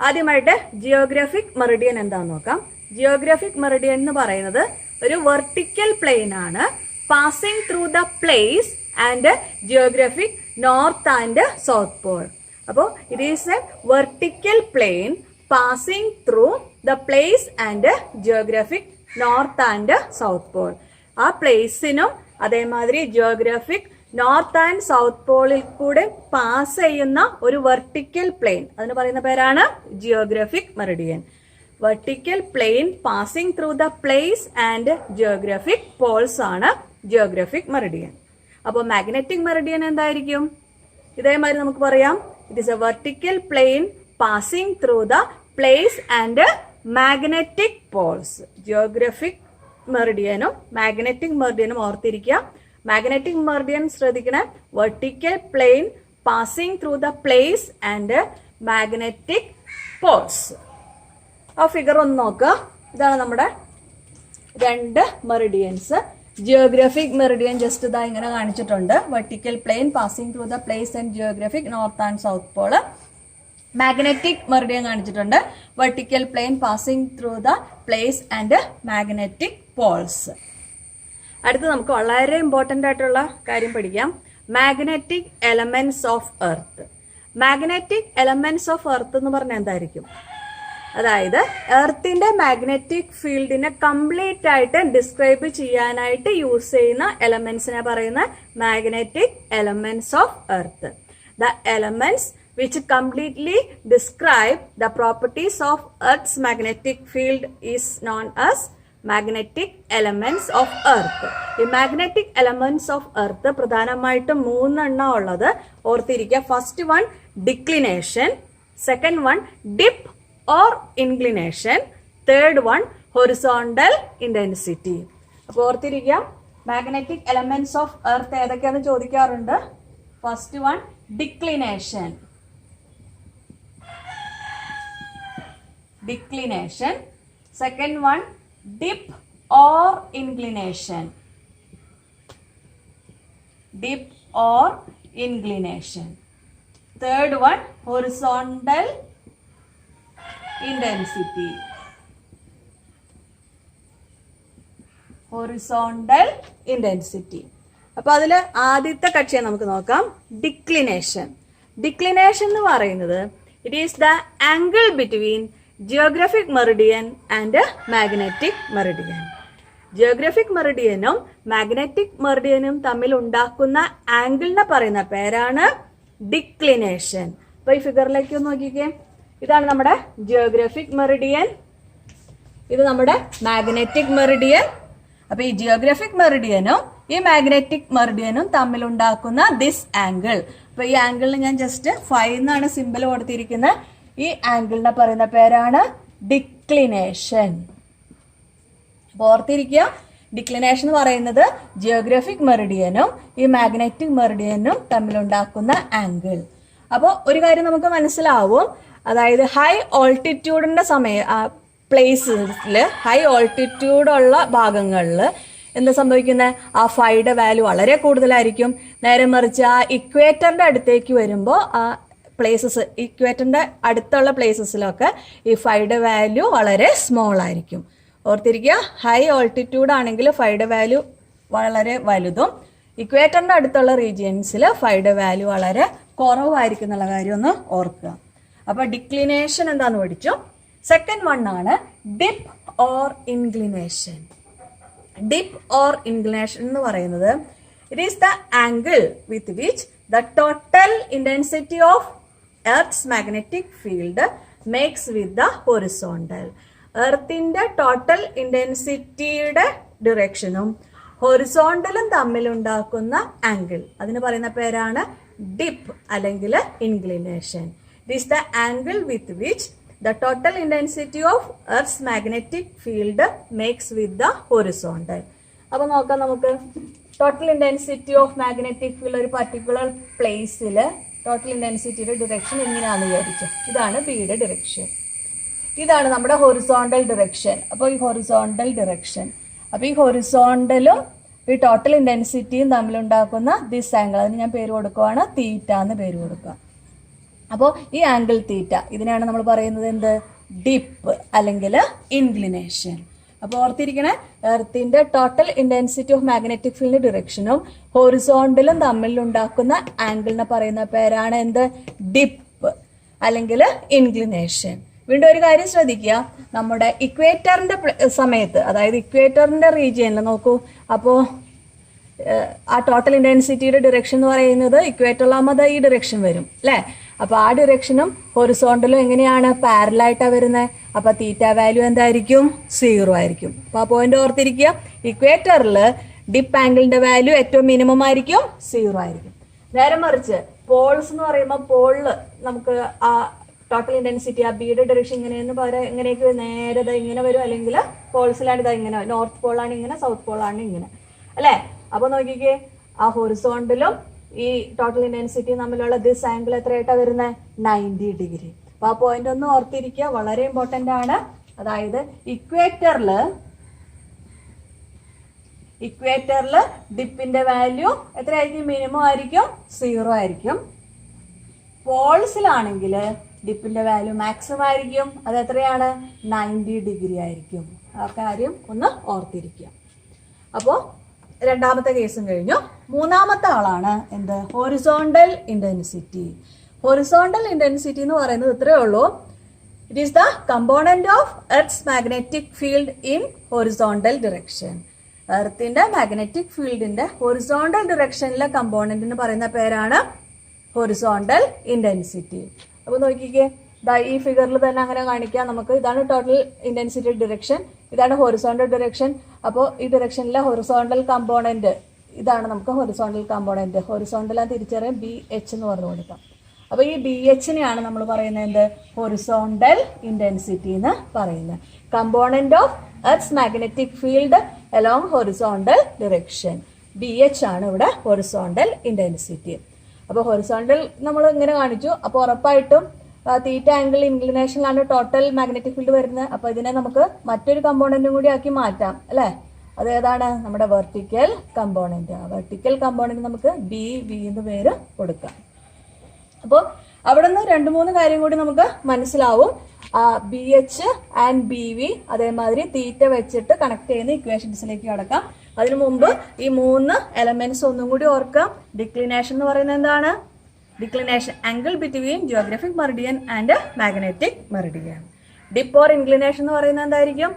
ആദ്യമായിട്ട് ജിയോഗ്രാഫിക് മെറിഡിയൻ എന്താന്ന് നോക്കാം. ജിയോഗ്രാഫിക് മെറിഡിയൻ എന്ന് പറയുന്നത് ഒരു വെർട്ടിക്കൽ പ്ലെയിൻ ആണ്, passing through the place and geographic north and south pole. അപ്പോൾ it is a vertical plane passing through the place and geographic north and south pole. ആ പ്ലേസിനും അതേമാതിരി ജിയോഗ്രാഫിക് നോർത്ത് ആൻഡ് സൗത്ത് പോളിൽ കൂടെ pass ചെയ്യുന്ന ഒരു vertical plane, അതിന് പറയുന്ന പേരാണ് geographic meridian. Vertical plane passing through the place and geographic poles ആണ് ജിയോഗ്രാഫിക് മെറിഡിയൻ. അപ്പോൾ മാഗ്നറ്റിക് മെറിഡിയൻ എന്തായിരിക്കും? ഇതേമാതിരി നമുക്ക് പറയാം, it is a vertical plane passing through the place and magnetic poles. Geographic മെറിഡിയനും മാഗ്നറ്റിക് മെറിഡിയനും ഓർത്തിരിക്കുക. മാഗ്നറ്റിക് മെറിഡിയൻ ശ്രദ്ധിക്കണേ, vertical plane passing through the place and magnetic poles. ആ ഫിഗർ ഒന്ന് നോക്കുക. ഇതാണ് നമ്മുടെ രണ്ട് മെറിഡിയൻസ്. ജിയോഗ്രാഫിക് മെറിഡിയൻ ജസ്റ്റ് ഇതാ ഇങ്ങനെ കാണിച്ചിട്ടുണ്ട്, vertical plane passing through the place and geographic north and south pole. Magnetic meridian കാണിച്ചിട്ടുണ്ട്, vertical plane passing through the place and magnetic poles. അടുത്ത് നമുക്ക് വളരെ ഇമ്പോർട്ടൻ്റ് ആയിട്ടുള്ള കാര്യം പഠിക്കാം, magnetic elements of earth. Magnetic elements of earth എന്ന് പറഞ്ഞാൽ എന്തായിരിക്കും? അതായത് എർത്തിന്റെ മാഗ്നറ്റിക് ഫീൽഡിനെ കംപ്ലീറ്റ് ആയിട്ട് ഡിസ്ക്രൈബ് ചെയ്യാനായിട്ട് യൂസ് ചെയ്യുന്ന എലമെന്റ്സിനെ പറയുന്ന magnetic elements of earth. The elements which completely describe the properties of Earth's magnetic field is known as magnetic elements of Earth. ഈ മാഗ്നറ്റിക് എലമെന്റ്സ് ഓഫ് എർത്ത് പ്രധാനമായിട്ടും 3 എണ്ണം ഉള്ളത് ഓർത്തിരിക്കുക. First one declination, second one dip or inclination, third one horizontal intensity. അപ്പോൾ ഓർത്തിരിക്കുക, magnetic elements of earth ഏതൊക്കെയാണെന്ന് ചോദിക്കാറുണ്ട്. First one declination, declination. Second one dip or inclination, dip or inclination. Third one horizontal intensity, horizontal intensity. അപ്പോൾ അതിൽ ആദ്യത്തെ കക്ഷിയെ നമുക്ക് നോക്കാം, declination. Declination എന്ന് പറയുന്നത് it is the angle between geographic meridian and magnetic meridian. Geographic മെറിഡിയനും magnetic മെറിഡിയനും തമ്മിൽ ഉണ്ടാക്കുന്ന ആംഗിളിനെ പറയുന്ന പേരാണ് ഡിക്ലിനേഷൻ. അപ്പൊ ഈ ഫിഗറിലേക്ക് ഒന്ന് നോക്കിക്കേ, ഇതാണ് നമ്മുടെ ജിയോഗ്രഫിക് മെറിഡിയൻ, ഇത് നമ്മുടെ മാഗ്നറ്റിക് മെറിഡിയൻ. അപ്പൊ ഈ ജിയോഗ്രഫിക് മെറിഡിയനും ഈ മാഗ്നറ്റിക് മെറിഡിയനും തമ്മിൽ ഉണ്ടാക്കുന്ന ദിസ് ആംഗിൾ. അപ്പൊ ഈ ആംഗിളിന് ഞാൻ ജസ്റ്റ് ഫൈ എന്നാണ് സിമ്പിൾ കൊടുത്തിരിക്കുന്നത്. ഈ ആംഗിളിനെ പറയുന്ന പേരാണ് ഡിക്ലിനേഷൻ. ഓർത്തിരിക്കുക, ഡിക്ലിനേഷൻ എന്ന് പറയുന്നത് ജിയോഗ്രഫിക് മെറിഡിയനും ഈ മാഗ്നറ്റിക് മെറിഡിയനും തമ്മിലുണ്ടാക്കുന്ന ആംഗിൾ. അപ്പോൾ ഒരു കാര്യം നമുക്ക് മനസ്സിലാവും, അതായത് ഹൈ ഓൾട്ടിറ്റ്യൂഡിന്റെ പ്ലേസിൽ ഹൈ ഓൾട്ടിറ്റ്യൂഡുള്ള ഭാഗങ്ങളിൽ എന്താ സംഭവിക്കുന്നത്, ആ ഫൈയുടെ വാല്യൂ വളരെ കൂടുതലായിരിക്കും. നേരെ മറിച്ച് ആ ഇക്വേറ്ററിന്റെ അടുത്തേക്ക് വരുമ്പോൾ ആ പ്ലേസസ്, ഇക്വേറ്ററിന്റെ അടുത്തുള്ള പ്ലേസസിലൊക്കെ ഈ ഫൈയുടെ വാല്യൂ വളരെ സ്മോൾ ആയിരിക്കും. ഓർത്തിരിക്കുക, ഹൈ ഓൾട്ടിറ്റ്യൂഡ് ആണെങ്കിൽ ഫൈയുടെ വാല്യൂ വളരെ വലുതും ഇക്വേറ്ററിന്റെ അടുത്തുള്ള റീജിയൻസിൽ ഫൈയുടെ വാല്യൂ വളരെ കുറവായിരിക്കും എന്നുള്ള കാര്യം ഒന്ന് ഓർക്കുക. അപ്പൊ ഡിക്ലിനേഷൻ എന്താന്ന് പഠിച്ചു. സെക്കൻഡ് വൺ ആണ് dip or inclination. Dip or inclination എന്ന് പറയുന്നത് it is the angle with which the total intensity of earth magnetic field makes with the horizontal. എർത്തിന്റെ ടോട്ടൽ ഇന്റൻസിറ്റിയുടെ ഡിറക്ഷനും ഹൊറിസോണ്ടലും തമ്മിലുണ്ടാക്കുന്ന ആംഗിൾ, അതിന് പറയുന്ന പേരാണ് ഡിപ്പ് അല്ലെങ്കിൽ inclination. This the angle with which the total intensity of Earth's magnetic field makes with the horizontal. അപ്പോൾ നോക്കാം നമുക്ക് total intensity of magnetic field ഒരു പർട്ടിക്കുലർ പ്ലേസിൽ ടോട്ടൽ ഇന്റൻസിറ്റിയുടെ ഡിറക്ഷൻ എങ്ങനെയാണെന്ന് വിചാരിച്ചു. ഇതാണ് ബിയുടെ ഡിറക്ഷൻ, ഇതാണ് നമ്മുടെ ഹൊറിസോണ്ടൽ ഡിറക്ഷൻ. അപ്പോൾ ഈ ഹൊറിസോണ്ടൽ ഡിറക്ഷൻ, അപ്പോൾ ഈ ഹൊറിസോണ്ടലും ഈ ടോട്ടൽ ഇന്റൻസിറ്റിയും തമ്മിലുണ്ടാക്കുന്ന ദിസ് ആംഗിൾ, അതിന് ഞാൻ പേര് കൊടുക്കുവാണ് തീറ്റ എന്ന് പേര് കൊടുക്കുക. അപ്പോൾ ഈ ആംഗിൾ തീറ്റ, ഇതിനാണ് നമ്മൾ പറയുന്നത് എന്ത്, ഡിപ്പ് അല്ലെങ്കിൽ ഇൻക്ലിനേഷൻ. അപ്പോൾ ഓർത്തിരിക്കണേ, എർത്തിന്റെ total intensity of magnetic field ഡിറക്ഷനും ഹൊറിസോണ്ടലും തമ്മിലുണ്ടാക്കുന്ന ആംഗിളിനെ പറയുന്ന പേരാണ് എന്ത്, ഡിപ്പ് അല്ലെങ്കിൽ ഇൻക്ലിനേഷൻ. വീണ്ടും ഒരു കാര്യം ശ്രദ്ധിക്കുക, നമ്മുടെ ഇക്വേറ്ററിന്റെ സമയത്ത്, അതായത് ഇക്വേറ്ററിന്റെ റീജിയനിൽ നോക്കൂ, അപ്പോൾ ആ ടോട്ടൽ ഇന്റൻസിറ്റിയുടെ ഡിറക്ഷൻ എന്ന് പറയുന്നത് ഇക്വേറ്ററിലാകുമ്പോൾ ഈ ഡിറക്ഷൻ വരും അല്ലേ. അപ്പൊ ആ ഡിറക്ഷനും ഹൊറിസോണ്ടലും എങ്ങനെയാണ്, പാരലായിട്ടാണ് വരുന്നത്. അപ്പൊ തീറ്റ വാല്യൂ എന്തായിരിക്കും, 0 ആയിരിക്കും. അപ്പൊ ആ പോയിന്റ് ഓർത്തിരിക്കുക, ഇക്വേറ്ററിൽ ഡിപ്പ് ആംഗിളിന്റെ വാല്യൂ ഏറ്റവും മിനിമം ആയിരിക്കും, 0 ആയിരിക്കും. നേരെ മറിച്ച് പോൾസ് എന്ന് പറയുമ്പോൾ പോളില് നമുക്ക് ആ ടോട്ടൽ ഇന്റൻസിറ്റി ആ ബിയുടെ ഡയറക്ഷൻ ഇങ്ങനെയെന്ന് പറയാം, എങ്ങനെയൊക്കെ നേരെ ഇങ്ങനെ വരും, അല്ലെങ്കിൽ പോൾസിലാണ് ഇതാ ഇങ്ങനെ, നോർത്ത് പോളാണ് ഇങ്ങനെ, സൗത്ത് പോളാണ് ഇങ്ങനെ അല്ലേ. അപ്പൊ നോക്കിക്കേ, ആ ഹൊറിസോണ്ടലും ഈ ടോട്ടൽ ഇന്റൻസിറ്റി തമ്മിലുള്ള ദിസ് ആംഗിൾ എത്രയായിട്ടാണ് വരുന്നത്, 90 ഡിഗ്രി. അപ്പൊ ആ പോയിന്റ് ഒന്ന് ഓർത്തിരിക്കുക, വളരെ ഇമ്പോർട്ടന്റ് ആണ്. അതായത് ഇക്വേറ്ററില് ഡിപ്പിന്റെ വാല്യൂ എത്രയായിരിക്കും, മിനിമം ആയിരിക്കും, 0 ആയിരിക്കും. പോൾസിലാണെങ്കിൽ ഡിപ്പിന്റെ വാല്യൂ മാക്സിമം ആയിരിക്കും, അത് എത്രയാണ്, 90 ഡിഗ്രി ആയിരിക്കും. ആ കാര്യം ഒന്ന് ഓർത്തിരിക്കുക. അപ്പോൾ രണ്ടാമത്തെ കേസും കഴിഞ്ഞു. മൂന്നാമത്തെ ആളാണ് എന്ത്, ഹൊറിസോണ്ടൽ ഇന്റൻസിറ്റി. ഹൊറിസോണ്ടൽ ഇന്റൻസിറ്റി എന്ന് പറയുന്നത് ഇത്രയേ ഉള്ളൂ, It is the component of Earth's magnetic field in horizontal direction. എർത്തിന്റെ മാഗ്നറ്റിക് ഫീൽഡിന്റെ ഹൊറിസോണ്ടൽ ഡിറക്ഷനിലെ കമ്പോണന്റിന് പറയുന്ന പേരാണ് ഹൊറിസോണ്ടൽ ഇന്റൻസിറ്റി. അപ്പോൾ നോക്കിക്കേ, ഈ ഫിഗറിൽ തന്നെ അങ്ങനെ കാണിക്കാം നമുക്ക്. ഇതാണ് ടോട്ടൽ ഇന്റൻസിറ്റി ഡിറക്ഷൻ, ഇതാണ് ഹൊറിസോണ്ടൽ ഡിറക്ഷൻ. അപ്പോൾ ഈ ഡിറക്ഷനിലെ ഹൊറിസോണ്ടൽ കമ്പോണന്റ് ഇതാണ് നമുക്ക് ഹൊറിസോണ്ടൽ കമ്പോണന്റ്. ഹൊറിസോണ്ടൽ തിരിച്ചറിയാൻ BH എന്ന് പറഞ്ഞു കൊടുക്കാം. അപ്പോൾ ഈ BHനെയാണ് നമ്മൾ പറയുന്നത് എന്ത്, ഹൊറിസോണ്ടൽ ഇന്റൻസിറ്റി എന്ന് പറയുന്നത്. Component of earth magnetic field along horizontal direction, BH ആണ് ഇവിടെ ഹൊറിസോണ്ടൽ ഇന്റൻസിറ്റി. അപ്പോൾ ഹൊറിസോണ്ടൽ നമ്മൾ ഇങ്ങനെ കാണിച്ചു. അപ്പോൾ ഉറപ്പായിട്ടും തീറ്റ ആംഗിൾ ഇൻക്ലിനേഷനിലാണ് ടോട്ടൽ മാഗ്നറ്റിക് ഫീൽഡ് വരുന്നത്. അപ്പോൾ ഇതിനെ നമുക്ക് മറ്റൊരു കമ്പോണന്റും കൂടി ആക്കി മാറ്റാം അല്ലേ. അത് ഏതാണ്, നമ്മുടെ വെർട്ടിക്കൽ കമ്പോണന്റ്. ആ വെർട്ടിക്കൽ കമ്പോണന്റ് നമുക്ക് BV എന്ന് പേര് കൊടുക്കാം. അപ്പോൾ അവിടെ നിന്ന് 2-3 കാര്യം കൂടി നമുക്ക് മനസ്സിലാവും. BH ആൻഡ് BV അതേമാതിരി തീറ്റ വെച്ചിട്ട് കണക്ട് ചെയ്യുന്ന ഇക്വേഷൻസിലേക്ക് കടക്കാം. അതിനു മുമ്പ് ഈ 3 എലമെന്റ്സ് ഒന്നും കൂടി ഓർക്കാം. ഡിക്ലിനേഷൻ എന്ന് പറയുന്നത് എന്താണ്, declination angle between geographic meridian and magnetic meridian. Dip or inclination എന്ന് പറയുന്നത് എന്തായിരിക്കും,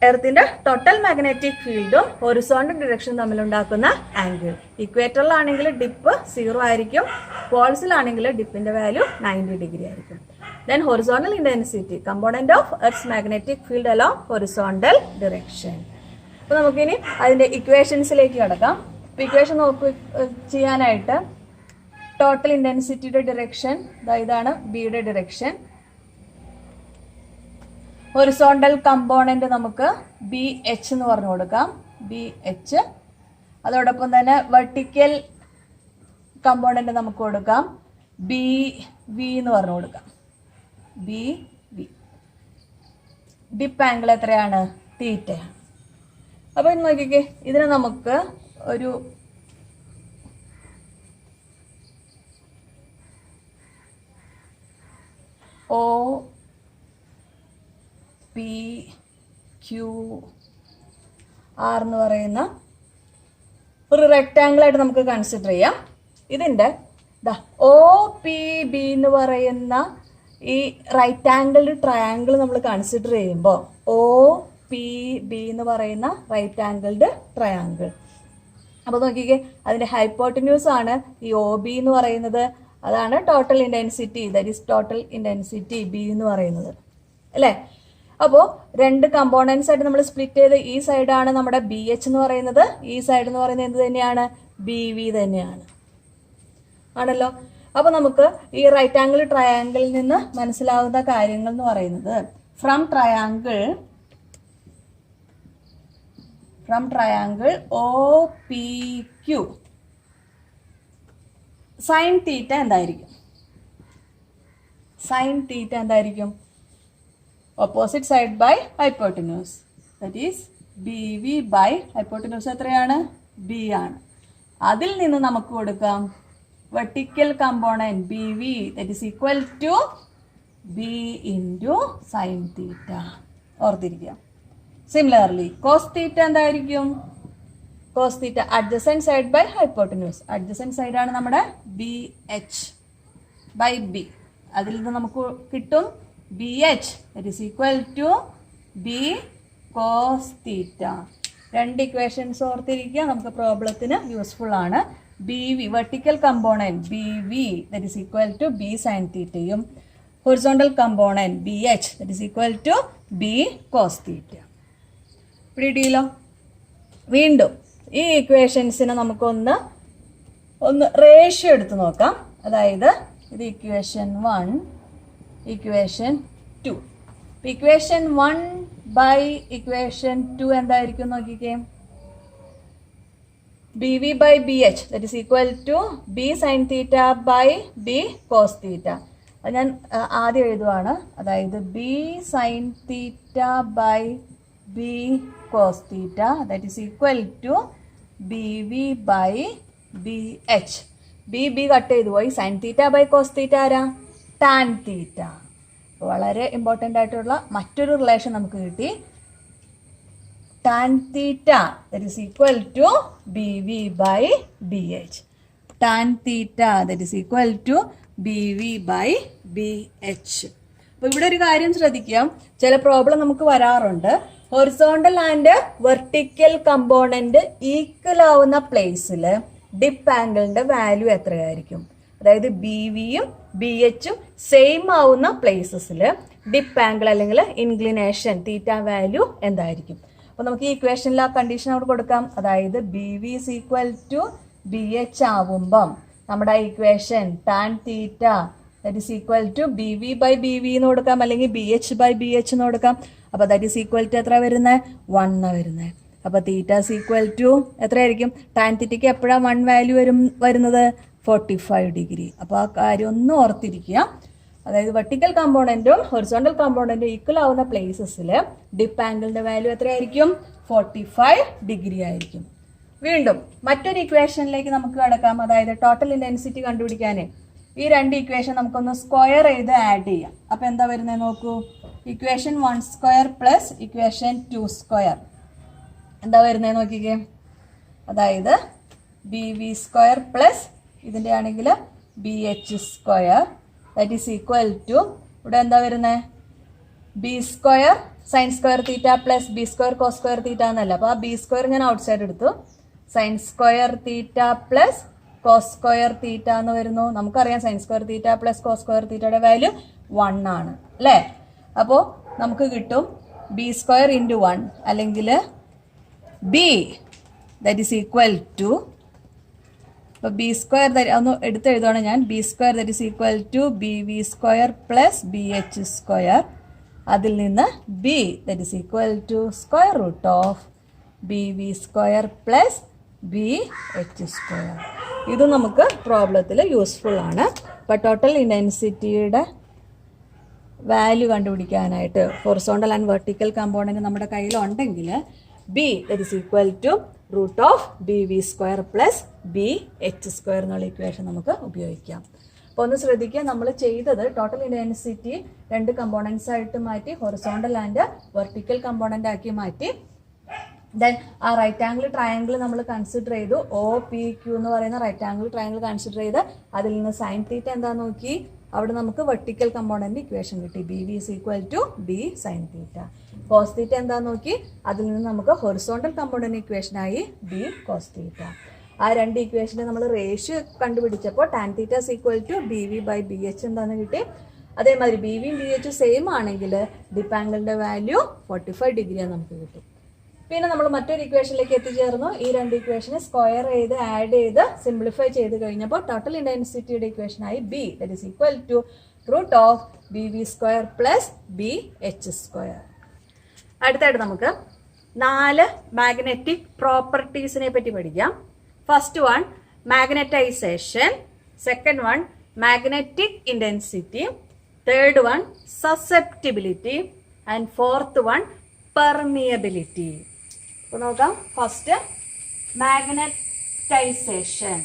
എർത്തിന്റെ ടോട്ടൽ മാഗ്നറ്റിക് ഫീൽഡും ഹൊറിസോണ്ടൽ ഡിറക്ഷനും തമ്മിലുണ്ടാക്കുന്ന ആംഗിൾ. ഇക്വേറ്ററിലാണെങ്കിൽ ഡിപ്പ് 0 ആയിരിക്കും, പോൾസിലാണെങ്കിൽ ഡിപ്പിന്റെ വാല്യൂ 90 ഡിഗ്രി ആയിരിക്കും. Then horizontal intensity, component of earth's magnetic field along horizontal direction. അപ്പോൾ നമുക്കിനി അതിന്റെ ഇക്വേഷൻസിലേക്ക് കടക്കാം. അപ്പോൾ ഇക്വേഷൻ ചെയ്യാനായിട്ട് ടോട്ടൽ ഇന്റൻസിറ്റിയുടെ ഡിറക്ഷൻ ഇതാണ്, ബിയുടെ ഡിറക്ഷൻ. ഹൊറിസോണ്ടൽ കമ്പോണന്റ് നമുക്ക് BH എന്ന് പറഞ്ഞു കൊടുക്കാം, BH. അതോടൊപ്പം തന്നെ വെർട്ടിക്കൽ കമ്പോണന്റ് നമുക്ക് കൊടുക്കാം BV എന്ന് പറഞ്ഞു കൊടുക്കാം, BV. ഡിപ്പ് ആംഗിൾ എത്രയാണ്, തീറ്റ. അപ്പോൾ ഇന്ന് നോക്കിക്കേ, ഇതിനെ നമുക്ക് ഒരു OPQR എന്ന് പറയുന്ന ഒരു റെക്ടാംഗിൾ ആയിട്ട് നമുക്ക് കൺസിഡർ ചെയ്യാം. ഇതിൻ്റെ OPB എന്ന് പറയുന്ന ഈ റൈറ്റ് ആംഗിൾഡ് ട്രയാംഗിൾ നമ്മൾ കൺസിഡർ ചെയ്യുമ്പോൾ OPB എന്ന് പറയുന്ന റൈറ്റ് ആംഗിൾഡ് ട്രയാംഗിൾ. അപ്പോൾ നോക്കിക്കേ, അതിൻ്റെ ഹൈപ്പോട്ടന്യൂസ് ആണ് ഈ OB എന്ന് പറയുന്നത്. അതാണ് total intensity, that is total intensity B എന്ന് പറയുന്നത് അല്ലേ. അപ്പോൾ 2 കമ്പോണൻസ് ആയിട്ട് നമ്മൾ സ്പ്ലിറ്റ് ചെയ്ത് ഈ സൈഡാണ് നമ്മുടെ BH എന്ന് പറയുന്നത്, ഈ സൈഡ് എന്ന് പറയുന്നത് എന്ത് തന്നെയാണ്, BV തന്നെയാണ് ആണല്ലോ. അപ്പോൾ നമുക്ക് ഈ റൈറ്റ് ആംഗിൾ ട്രയാംഗിളിൽ നിന്ന് മനസ്സിലാവുന്ന കാര്യങ്ങൾ എന്ന് പറയുന്നത്, from triangle OPQ sine theta എന്തായിരിക്കും, opposite side by hypotenuse, that is BV by hypotenuse എത്രയാണ്, B ആണ്. അതിൽ നിന്ന് നമുക്ക് കൊടുക്കാം vertical component BV, that is equal to B into sine theta. ഓർത്തിരിക്കാം. സിമിലർലി കോസ് തീറ്റ എന്തായിരിക്കും, cos theta adjacent side by hypotenuse. Adjacent സൈഡാണ് നമ്മുടെ BH ബൈ B. അതിൽ നിന്ന് നമുക്ക് കിട്ടും BH, that is equal to B cos theta. 2 equations ഓർത്തിരിക്കുക, നമുക്ക് പ്രോബ്ലത്തിന് യൂസ്ഫുൾ ആണ്. BV vertical component BV, that is equal to B sin തീറ്റയും horizontal component BH, that is equal to B cos theta. പിടിയില്ലോ. വീണ്ടും ഈ ഇക്വേഷൻസിനെ നമുക്കൊന്ന് റേഷ്യോ എടുത്ത് നോക്കാം. അതായത് ഇത് equation 1, equation 2. Equation 1 by equation 2 എന്തായിരിക്കും നോക്കിക്കേ, BV by BH, that is equal to B sine theta by B cos theta. അത് ഞാൻ ആദ്യം എഴുതുവാണ്. അതായത് B sine theta by B cos theta, that is equal to BV by BH. B cut ചെയ്തു പോയി. Sine theta by cos theta ആരാ, tan തീറ്റ. വളരെ important ആയിട്ടുള്ള മറ്റൊരു റിലേഷൻ നമുക്ക് കിട്ടി. Tan theta that is equal to BV by BH. Tan theta that is equal to BV by BH. അപ്പൊ ഇവിടെ ഒരു കാര്യം ശ്രദ്ധിക്കാം, ചില പ്രോബ്ലം നമുക്ക് വരാറുണ്ട്. Horizontal and vertical component equal ആവുന്ന പ്ലേസിൽ ഡിപ്പ് ആംഗിളിന്റെ വാല്യൂ എത്രയായിരിക്കും? അതായത് ബി വിയും ബി എച്ചും സെയിം ആവുന്ന പ്ലേസസിൽ ഡിപ്പ് ആംഗിൾ അല്ലെങ്കിൽ ഇൻക്ലിനേഷൻ തീറ്റ വാല്യൂ എന്തായിരിക്കും? അപ്പൊ നമുക്ക് ഈ ഇക്വേഷനിൽ ആ കണ്ടീഷൻ അവിടെ കൊടുക്കാം. അതായത് B V is equal to B H ആവുമ്പം നമ്മുടെ equation tan theta that is equal to B V by B V എന്ന് കൊടുക്കാം, അല്ലെങ്കിൽ B H by B H എന്ന് കൊടുക്കാം. അപ്പൊ ദാറ്റ് ഈസ് ഈക്വൽ ടു എത്ര വരുന്നത്? 1 വരുന്നത്. അപ്പൊ തീറ്റ ഈസ് ഈക്വൽ ടു എത്രയായിരിക്കും? ടാൻ തീറ്റയ്ക്ക് എപ്പോഴാണ് 1 വാല്യൂ വരുന്നത്? 45 ഡിഗ്രി. അപ്പോൾ ആ കാര്യം ഒന്ന് ഓർത്തിരിക്കുക. അതായത് വെർട്ടിക്കൽ കമ്പോണന്റും ഹൊറിസോണ്ടൽ കമ്പോണന്റും ഈക്വൽ ആവുന്ന പ്ലേസസിൽ ഡിപ്പ് ആംഗിളിന്റെ വാല്യൂ എത്രയായിരിക്കും? 45 ഡിഗ്രി ആയിരിക്കും. വീണ്ടും മറ്റൊരു ഇക്വേഷനിലേക്ക് നമുക്ക് കടക്കാം. അതായത് ടോട്ടൽ ഇന്റൻസിറ്റി കണ്ടുപിടിക്കാൻ ഈ 2 ഇക്വേഷൻ നമുക്കൊന്ന് സ്ക്വയർ ചെയ്ത് ആഡ് ചെയ്യാം. അപ്പൊ എന്താ വരുന്നത് നോക്കൂ. Equation 1 square plus equation 2 square എന്താ വരുന്നത് നോക്കിക്കേ. അതായത് ബി വി സ്ക്വയർ പ്ലസ് ഇതിൻ്റെ ആണെങ്കിൽ B H square that is equal to ഇവിടെ എന്താ വരുന്നത്? B square sine square theta plus B square cos square theta എന്നല്ല. അപ്പോൾ ആ ബി സ്ക്വയർ ഞാൻ ഔട്ട് സൈഡ് എടുത്തു. Sine square theta plus cos square theta എന്ന് വരുന്നു. നമുക്കറിയാം sine square theta plus cos square തീറ്റയുടെ വാല്യൂ 1 ആണ് അല്ലേ? അപ്പോൾ നമുക്ക് കിട്ടും ബി സ്ക്വയർ ഇൻറ്റു 1 അല്ലെങ്കിൽ B that is equal to, അപ്പോൾ ബി സ്ക്വയർ ഒന്ന് എടുത്തെഴുതുകയാണ് ഞാൻ. B square that is equal to B V square plus B H square. അതിൽ നിന്ന് B that is equal to square root of B V square plus B H square. ഇത് നമുക്ക് പ്രോബ്ലത്തിൽ useful ആണ്. അപ്പോൾ ടോട്ടൽ ഇൻറ്റൻസിറ്റിയുടെ വാല്യൂ കണ്ടുപിടിക്കാനായിട്ട് horizontal and vertical component നമ്മുടെ കയ്യിലുണ്ടെങ്കിൽ B that is equal to root of B V square plus B H square എന്നുള്ള ഇക്വേഷൻ നമുക്ക് ഉപയോഗിക്കാം. അപ്പോൾ ഒന്ന് ശ്രദ്ധിക്കുക, നമ്മൾ ചെയ്തത് ടോട്ടൽ ഇൻറ്റൻസിറ്റി 2 കമ്പോണൻസ് ആയിട്ട് മാറ്റി ഹൊറിസോണ്ടൽ ആൻഡ് വെർട്ടിക്കൽ കമ്പോണൻ്റ് ആക്കി മാറ്റി. ദെൻ ആ റൈറ്റ് ആംഗിൾ ട്രയാംഗിൾ നമ്മൾ കൺസിഡർ ചെയ്തു. ഒ പി ക്യൂ എന്ന് പറയുന്ന റൈറ്റ് ആംഗിൾ ട്രയാംഗിൾ കൺസിഡർ ചെയ്ത് അതിൽ നിന്ന് സൈൻ തീറ്റ എന്താന്ന് നോക്കി. അവിടെ നമുക്ക് വെർട്ടിക്കൽ കമ്പോണൻ്റ് ഇക്വേഷൻ കിട്ടി. B V is equal to B sine theta. Cos theta എന്താന്ന് നോക്കി. അതിൽ നിന്ന് നമുക്ക് ഹൊറിസോണ്ടൽ കമ്പോണൻ്റ് ഇക്വേഷനായി ബി കോസ് തീറ്റ. ആ 2 ഇക്വേഷനെ നമ്മൾ റേഷ്യോ കണ്ടുപിടിച്ചപ്പോൾ tan theta is equal to B V by B H എന്താന്ന് കിട്ടി. അതേമാതിരി ബി വിയും ബി എച്ചും സെയിം ആണെങ്കിൽ ഡിപ്പ് ആംഗിളിൻ്റെ വാല്യൂ 45 ഡിഗ്രിയാണ് നമുക്ക് കിട്ടും. പിന്നെ നമ്മൾ മറ്റൊരു ഇക്വേഷനിലേക്ക് എത്തിച്ചേർന്നു. ഈ 2 ഇക്വേഷനെ സ്ക്വയർ ചെയ്ത് ആഡ് ചെയ്ത് സിംപ്ലിഫൈ ചെയ്ത് കഴിഞ്ഞപ്പോൾ ടോട്ടൽ ഇൻറ്റൻസിറ്റിയുടെ ഇക്വേഷനായി B that is equal to root of B V square plus B H square. അടുത്തായിട്ട് നമുക്ക് 4 മാഗ്നറ്റിക് പ്രോപ്പർട്ടീസിനെ പറ്റി പഠിക്കാം. First one magnetisation, second one magnetic intensity, third one susceptibility and fourth one permeability. അപ്പോൾ നോക്കാം. First magnetisation.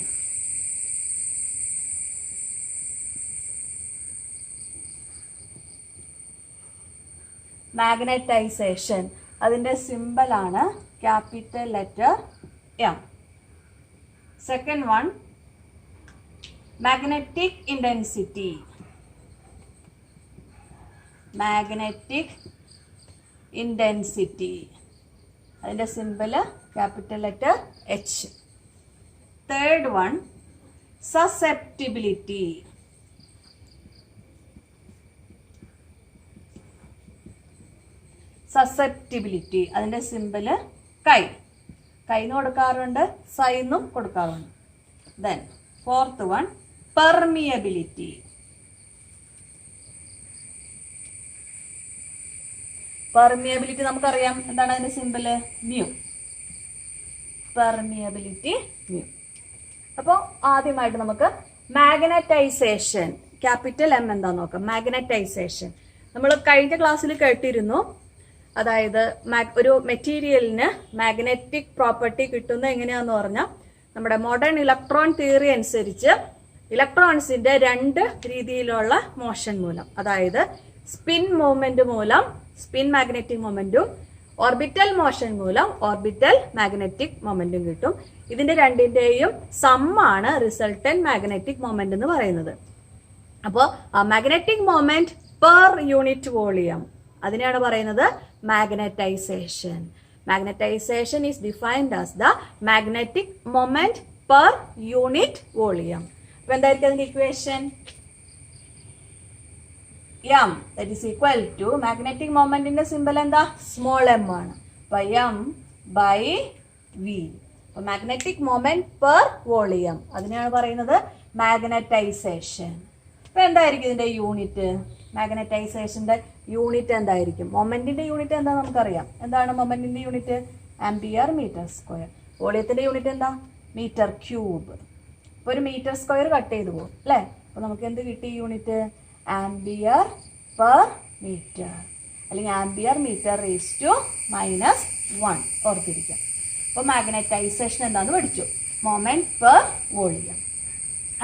മാഗ്നറ്റൈസേഷൻ അതിൻ്റെ സിമ്പലാണ് capital letter M. Second one magnetic intensity. Magnetic intensity അതിൻ്റെ symbol capital letter H. Third one susceptibility. Susceptibility അതിൻ്റെ symbol കൈ. കൈന്ന് കൊടുക്കാറുണ്ട്, സൈന്നും കൊടുക്കാറുണ്ട്. Then fourth one permeability. Permeability നമുക്കറിയാം എന്താണ് അതിന്റെ സിമ്പിള് മ്യൂ. Permeability mu. അപ്പോൾ ആദ്യമായിട്ട് നമുക്ക് മാഗ്നറ്റൈസേഷൻ ക്യാപിറ്റൽ എം എന്താന്ന് നോക്കാം. മാഗ്നറ്റൈസേഷൻ നമ്മൾ കഴിഞ്ഞ ക്ലാസ്സിൽ കേട്ടിരുന്നു. അതായത് ഒരു മെറ്റീരിയലിന് മാഗ്നറ്റിക് പ്രോപ്പർട്ടി കിട്ടുന്നത് എങ്ങനെയാന്ന് പറഞ്ഞാൽ നമ്മുടെ മോഡേൺ ഇലക്ട്രോൺ തിയറി അനുസരിച്ച് ഇലക്ട്രോൺസിന്റെ 2 രീതിയിലുള്ള മോഷൻ മൂലം, അതായത് സ്പിൻ മൂവ്മെന്റ് മൂലം spin magnetic momentum orbital motion മൂലം ഓർബിറ്റൽ മാഗ്നറ്റിക് മൊമെന്റും കിട്ടും. ഇതിന്റെ രണ്ടിന്റെയും സമ്മാണ് റിസൾട്ടന്റ് മാഗ്നറ്റിക് മൊമെന്റ് എന്ന് പറയുന്നത്. അപ്പോൾ magnetic moment per unit volume. അതിനെയാണ് പറയുന്നത് magnetisation. Magnetisation is defined as the magnetic moment per unit volume. അപ്പൊ എന്തായിരിക്കും അതിന്റെ equation? M that is equal to magnetic മൊമെന്റിന്റെ സിമ്പൽ എന്താ? സ്മോൾ m ആണ്. അപ്പൊ m by v. അപ്പൊ മാഗ്നറ്റിക് മൊമെന്റ് പെർ വോളിയം അതിനെയാണ് പറയുന്നത് മാഗ്നറ്റൈസേഷൻ. അപ്പൊ എന്തായിരിക്കും ഇതിന്റെ യൂണിറ്റ്? മാഗ്നറ്റൈസേഷന്റെ യൂണിറ്റ് എന്തായിരിക്കും? മൊമെന്റിന്റെ യൂണിറ്റ് എന്താ നമുക്കറിയാം. എന്താണ് മൊമെന്റിന്റെ യൂണിറ്റ്? Ampere metre square. വോളിയത്തിന്റെ യൂണിറ്റ് എന്താ? Metre cube. അപ്പൊ ഒരു മീറ്റർ സ്ക്വയർ കട്ട് ചെയ്തു പോകും അല്ലേ? അപ്പൊ നമുക്ക് എന്ത് കിട്ടി യൂണിറ്റ്? ആംപിയർ പെർ മീറ്റർ, അല്ലെങ്കിൽ ആംപിയർ മീറ്റർ റേസ് ടു -1 ഓർത്തിരിക്കാം. അപ്പോൾ മാഗ്നറ്റൈസേഷൻ എന്താന്ന് പഠിച്ചു, മൊമെന്റ് പെർ വോളിയം.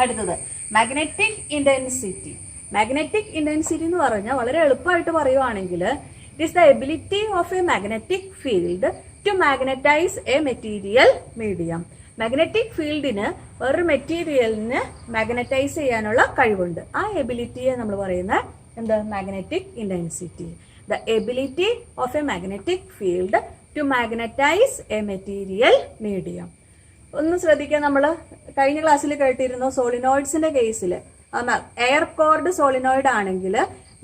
അടുത്തത് മാഗ്നറ്റിക് ഇന്റൻസിറ്റി. മാഗ്നറ്റിക് ഇന്റൻസിറ്റി എന്ന് പറഞ്ഞാൽ വളരെ എളുപ്പമായിട്ട് പറയുവാണെങ്കിൽ it is the ability of a magnetic field to magnetise a material medium. Magnetic ഫീൽഡിന് ഒരു മെറ്റീരിയലിന് മാഗ്നറ്റൈസ് ചെയ്യാനുള്ള കഴിവുണ്ട്. ആ എബിലിറ്റിയെ നമ്മൾ പറയുന്ന എന്താ? Magnetic intensity. The ability of a magnetic field to magnetise a material medium. ഒന്ന് ശ്രദ്ധിക്കാൻ, നമ്മൾ കഴിഞ്ഞ ക്ലാസ്സിൽ കേട്ടിരുന്നു സോളിനോയിഡ്സിന്റെ കേസിൽ എയർ കോർഡ് സോളിനോയിഡ് ആണെങ്കിൽ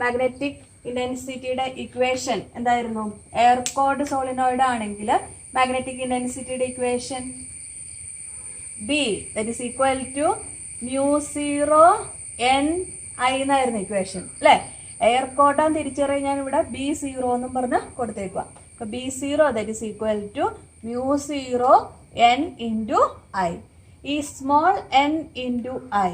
മാഗ്നറ്റിക് ഇന്റൻസിറ്റിയുടെ ഇക്വേഷൻ എന്തായിരുന്നു? എയർ കോർഡ് സോളിനോയിഡ് ആണെങ്കിൽ മാഗ്നറ്റിക് ഇന്റൻസിറ്റിയുടെ equation B that is equal to μ0 n I എന്നായിരുന്നു ഇക്വേഷൻ അല്ലേ? എയർ കോർഡാന്ന് തിരിച്ചറിയാൻ ഞാൻ ഇവിടെ B0 എന്നും പറഞ്ഞ് കൊടുത്തേക്കുക. അപ്പൊ B0 that is equal to μ0 n into I. ഈ സ്മോൾ n into I,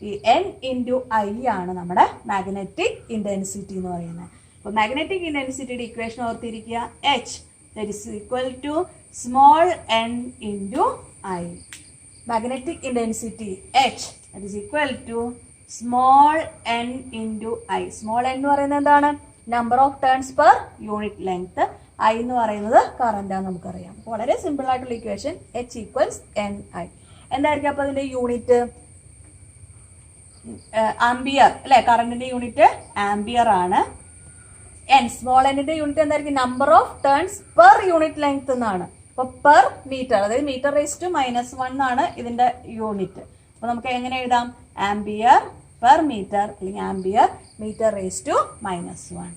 ഈ n into I ആണ് നമ്മുടെ മാഗ്നറ്റിക് ഇന്റൻസിറ്റി എന്ന് പറയുന്നത്. അപ്പൊ മാഗ്നറ്റിക് ഇന്റൻസിറ്റിയുടെ ഇക്വേഷൻ ഓർത്തിരിക്കുക, H that is equal to small n into I. Magnetic intensity H that is equal to small n into I. Small n എന്ന് പറയുന്നത് എന്താണ്? Number of turns per unit length. I എന്ന് പറയുന്നത് current ആണ് നമുക്കറിയാം. വളരെ simple ആയിട്ടുള്ള equation H equals NI. എന്തായിരിക്കും അപ്പൊ അതിന്റെ യൂണിറ്റ്? ആംപിയർ അല്ലെ? കറന്റിന്റെ യൂണിറ്റ് ആംപിയർ ആണ്. n സ്മോൾ എന്നിന്റെ യൂണിറ്റ് എന്തായിരിക്കും? Number of turns per unit length എന്നാണ്. അപ്പൊ പെർ മീറ്റർ, അതായത് മീറ്റർ റേസ് ടു -1 ആണ് ഇതിന്റെ യൂണിറ്റ്. അപ്പൊ നമുക്ക് എങ്ങനെ എഴുതാം? ആംപിയർ പെർ മീറ്റർ അല്ലെങ്കിൽ ആംപിയർ മീറ്റർ റേസ് ടു -1.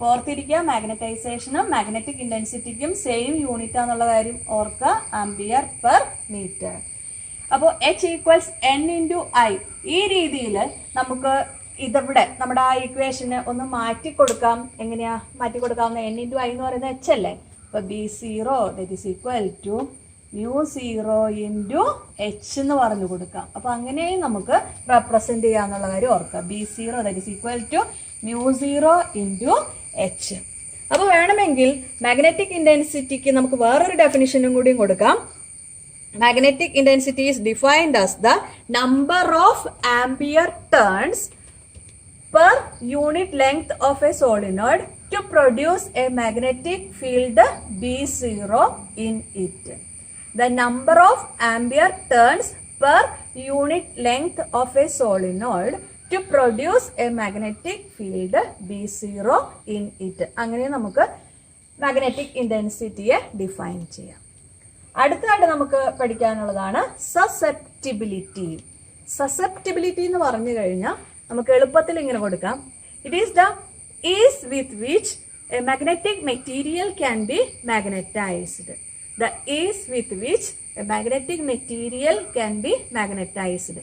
ഓർത്തിരിക്കുക, മാഗ്നറ്റൈസേഷനും മാഗ്നറ്റിക് ഇന്റൻസിറ്റിക്കും സെയിം യൂണിറ്റ് ആണെന്നുള്ള കാര്യം ഓർക്കുക, ആംപിയർ പെർ മീറ്റർ. അപ്പോൾ H equals n into I. ഈ രീതിയിൽ നമുക്ക് ഇതിവിടെ നമ്മുടെ ആ ഇക്വേഷന് ഒന്ന് മാറ്റി കൊടുക്കാം. എങ്ങനെയാ മാറ്റി കൊടുക്കാവുന്ന? n into I എന്ന് പറയുന്നത് H അല്ലേ? അപ്പോൾ B0 that is equal to μ0 into H എന്ന് പറഞ്ഞു കൊടുക്കാം. അപ്പോൾ അങ്ങനെയും നമുക്ക് റെപ്രസെന്റ് ചെയ്യാന്നുള്ള കാര്യം ഓർക്കാം. B0 that is equal to μ0 into H. അപ്പോൾ വേണമെങ്കിൽ മാഗ്നറ്റിക് ഇന്റൻസിറ്റിക്ക് നമുക്ക് വേറൊരു ഡെഫിനിഷനും കൂടിയും കൊടുക്കാം. Magnetic intensity is defined as the number of ampere turns per unit length of a solenoid to produce a magnetic field B0 in it. The number of ampere turns per unit length of a solenoid to produce a magnetic field B0 in it. അങ്ങനെ നമുക്ക് magnetic ഇന്റൻസിറ്റിയെ define ചെയ്യാം. അടുത്തതായിട്ട് നമുക്ക് പഠിക്കാനുള്ളതാണ് susceptibility. Susceptibility എന്ന് പറഞ്ഞു കഴിഞ്ഞാൽ നമുക്ക് എളുപ്പത്തിൽ ഇങ്ങനെ കൊടുക്കാം. It is the ease with which a magnetic material can be magnetized. The ease with which a magnetic material can be magnetized.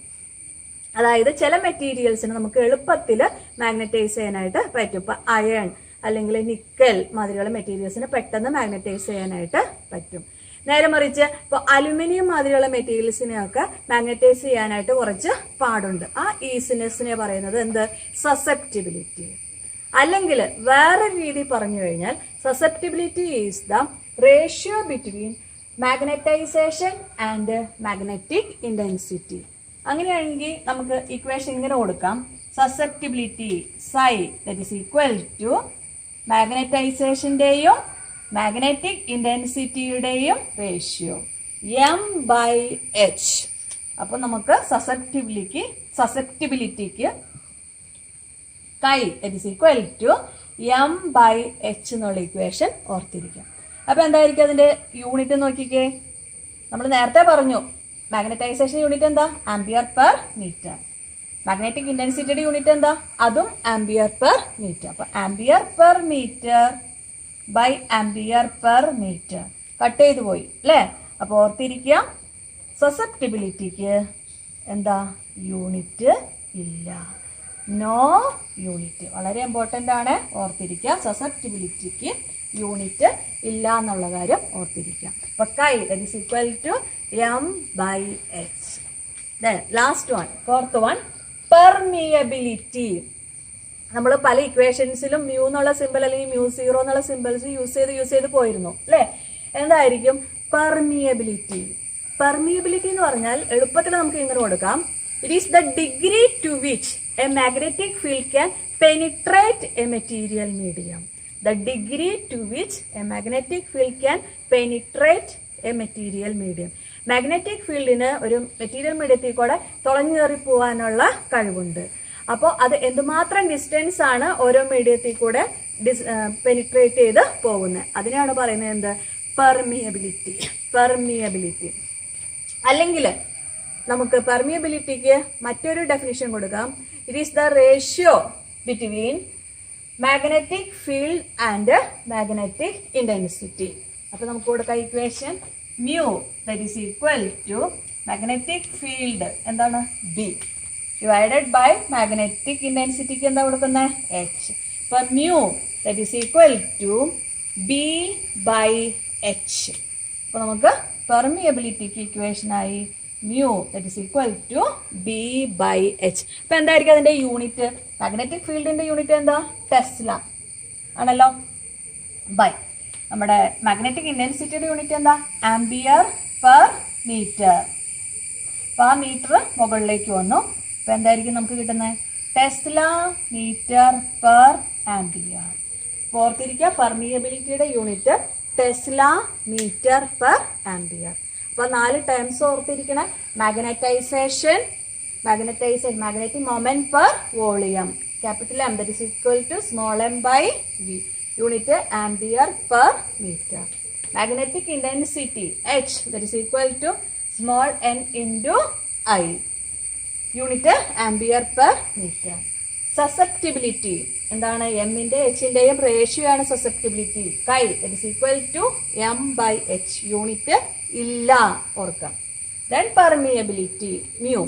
അതായത് ചില മെറ്റീരിയൽസിന് നമുക്ക് എളുപ്പത്തിൽ മാഗ്നറ്റൈസ് ചെയ്യാനായിട്ട് പറ്റും. ഇപ്പം അയൺ അല്ലെങ്കിൽ നിക്കൽ മാതിരിയുള്ള മെറ്റീരിയൽസിന് പെട്ടെന്ന് മാഗ്നറ്റൈസ് ചെയ്യാനായിട്ട് പറ്റും. നേരെ മറിച്ച് ഇപ്പോൾ അലുമിനിയം മാതിരിയുള്ള മെറ്റീരിയൽസിനെയൊക്കെ മാഗ്നറ്റൈസ് ചെയ്യാനായിട്ട് കുറച്ച് പാടുണ്ട്. ആ ഈസിനെസ്സിനെ പറയുന്നത് എന്ത്? സസെപ്റ്റിബിലിറ്റി. അല്ലെങ്കിൽ വേറൊരു രീതി പറഞ്ഞു കഴിഞ്ഞാൽ susceptibility is the ratio between magnetisation and magnetic intensity. അങ്ങനെയാണെങ്കിൽ നമുക്ക് ഇക്വേഷൻ ഇങ്ങനെ കൊടുക്കാം. Susceptibility Psi that is equal to മാഗ്നറ്റൈസേഷന്റെയും മാഗ്നറ്റിക് ഇന്റൻസിറ്റിയുടെയും റേഷ്യോ M/H. അപ്പോൾ നമുക്ക് സസെപ്റ്റിബിലിറ്റിക്ക് കൈ that is equal to m/h എന്നുള്ള ഇക്വേഷൻ ഓർത്തിരിക്കാം. അപ്പോൾ എന്തായിരിക്കും അതിൻ്റെ യൂണിറ്റ് നോക്കിക്കേ. നമ്മൾ നേരത്തെ പറഞ്ഞു മാഗ്നറ്റൈസേഷൻ യൂണിറ്റ് എന്താ? Ampere per metre. മാഗ്നറ്റിക് ഇൻറ്റൻസിറ്റിയുടെ യൂണിറ്റ് എന്താ? അതും ആംപിയർ പെർ മീറ്റർ. അപ്പോൾ ampere per metre by ampere per metre cut ചെയ്ത് പോയി അല്ലേ? അപ്പോൾ ഓർത്തിരിക്കുക, സസെപ്റ്റിബിലിറ്റിക്ക് എന്താ? യൂണിറ്റ് ഇല്ല. No unit. വളരെ ഇമ്പോർട്ടൻ്റ് ആണ്, ഓർത്തിരിക്കുക. സസെപ്റ്റിബിലിറ്റിക്ക് യൂണിറ്റ് ഇല്ല എന്നുള്ള കാര്യം ഓർത്തിരിക്കുക. അപ്പോൾ chi that is equal to m/h. Then last one, fourth one, permeability. നമ്മൾ പല ഇക്വേഷൻസിലും മ്യൂ എന്നുള്ള സിമ്പിൾ അല്ലെങ്കിൽ μ0 എന്നുള്ള സിമ്പിൾസ് യൂസ് ചെയ്ത് പോയിരുന്നു അല്ലേ? എന്തായിരിക്കും പെർമിയബിലിറ്റി? പെർമിയബിലിറ്റി എന്ന് പറഞ്ഞാൽ എളുപ്പത്തിൽ നമുക്ക് ഇങ്ങനെ കൊടുക്കാം. It is the degree to which a magnetic field can penetrate a material medium. The degree to which a magnetic field can penetrate a material medium. Magnetic ഫീൽഡിന് ഒരു മെറ്റീരിയൽ മീഡിയത്തിൽ കൂടെ തുളഞ്ഞു കയറി പോകാനുള്ള കഴിവുണ്ട്. അപ്പോൾ അത് എന്തുമാത്രം ഡിസ്റ്റൻസ് ആണ് ഓരോ മീഡിയത്തിൽ കൂടെ പെനിട്രേറ്റ് ചെയ്ത് പോകുന്നത്, അതിനാണ് പറയുന്നത് എന്ത്? പെർമിയബിലിറ്റി. പെർമിയബിലിറ്റി. അല്ലെങ്കിൽ നമുക്ക് പെർമിയബിലിറ്റിക്ക് മറ്റൊരു ഡെഫിനിഷൻ കൊടുക്കാം. It is the ratio between magnetic field and magnetic intensity. അപ്പോൾ നമുക്ക് കൊടുക്കാം equation mu that is equal to magnetic field എന്താണ്? ബി ഡിവൈഡഡ് ബൈ മാഗ്നറ്റിക് ഇൻറ്റൻസിറ്റിക്ക് എന്താ കൊടുക്കുന്നത്? എച്ച്. അപ്പോൾ mu that is equal to b/h. അപ്പോൾ നമുക്ക് പെർമിയബിലിറ്റിക്ക് ഇക്വേഷനായി mu that is equal to b/h. അപ്പോൾ എന്തായിരിക്കും അതിൻ്റെ യൂണിറ്റ്? മാഗ്നറ്റിക് ഫീൽഡിൻ്റെ യൂണിറ്റ് എന്താ? ടെസ്ല ആണല്ലോ. ബൈ നമ്മുടെ മാഗ്നറ്റിക് ഇൻറ്റൻസിറ്റിയുടെ യൂണിറ്റ് എന്താ? Ampere per metre. അപ്പോൾ ആ മീറ്റർ മുകളിലേക്ക് വന്നു. അപ്പോൾ എന്തായിരിക്കും നമുക്ക് കിട്ടുന്നത്? Tesla metre per ampere. ഓർത്തിരിക്കുക, പെർമിയബിലിറ്റിയുടെ unit tesla metre per ampere. അപ്പോൾ 4 ടേംസ് ഓർത്തിരിക്കണം. Magnetisation, magnetic moment per volume, capital M that is equal to small m/v, unit ampere per metre. Magnetic intensity H that is equal to small n into I, unit ampere per metre. Susceptibility എന്താണ്? എമ്മിന്റെ എച്ചിന്റെയും ratio ആണ് susceptibility. Chi that is equal to m/h, unit ഇല്ല, ഓർക്കാം. Then permeability mu,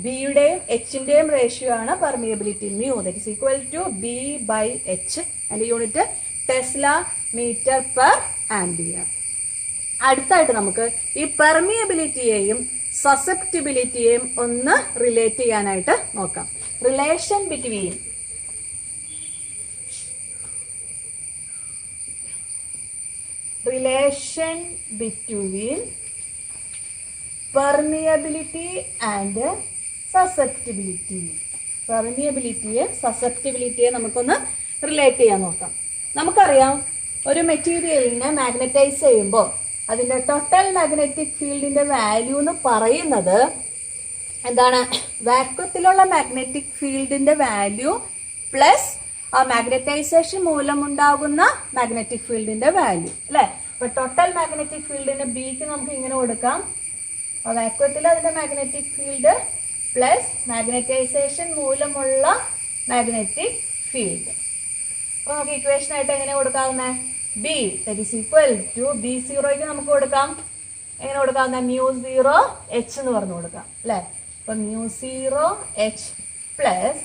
ബിയുടെയും എച്ചിന്റെയും ratio ആണ് permeability. Mu that is equal to b/h, അതിന്റെ unit tesla metre per ampere. അടുത്തായിട്ട് നമുക്ക് ഈ പെർമിയബിലിറ്റിയെയും സസെപ്റ്റിബിലിറ്റിയെയും ഒന്ന് റിലേറ്റ് ചെയ്യാനായിട്ട് നോക്കാം. Relation between permeability and susceptibility. പെർമിയബിലിറ്റിയെ സസെപ്റ്റിബിലിറ്റിയെ നമുക്കൊന്ന് റിലേറ്റ് ചെയ്യാൻ നോക്കാം. നമുക്കറിയാം, ഒരു മെറ്റീരിയലിനെ മാഗ്നറ്റൈസ് ചെയ്യുമ്പോൾ അതിൻ്റെ ടോട്ടൽ മാഗ്നറ്റിക് ഫീൽഡിന്റെ വാല്യൂ എന്ന് പറയുന്നത് എന്താണ്? വാക്വത്തിലുള്ള മാഗ്നറ്റിക് ഫീൽഡിന്റെ വാല്യൂ പ്ലസ് ആ മാഗ്നറ്റൈസേഷൻ മൂലമുണ്ടാകുന്ന മാഗ്നറ്റിക് ഫീൽഡിന്റെ വാല്യൂ അല്ലേ? അപ്പൊ ടോട്ടൽ മാഗ്നറ്റിക് ഫീൽഡിന്റെ ബിക്ക് നമുക്ക് ഇങ്ങനെ കൊടുക്കാം. വാക്വത്തിൽ അതിന്റെ മാഗ്നറ്റിക് ഫീൽഡ് പ്ലസ് മാഗ്നറ്റൈസേഷൻ മൂലമുള്ള മാഗ്നറ്റിക് ഫീൽഡ്. അപ്പൊ നമുക്ക് ഇക്വേഷൻ ആയിട്ട് എങ്ങനെ കൊടുക്കാവുന്നത്? B that is equal to b0ക്ക് നമുക്ക് കൊടുക്കാം. എങ്ങനെ കൊടുക്കാവുന്ന? μ0h എന്ന് പറഞ്ഞു കൊടുക്കാം അല്ലെ? അപ്പൊ μ0h പ്ലസ്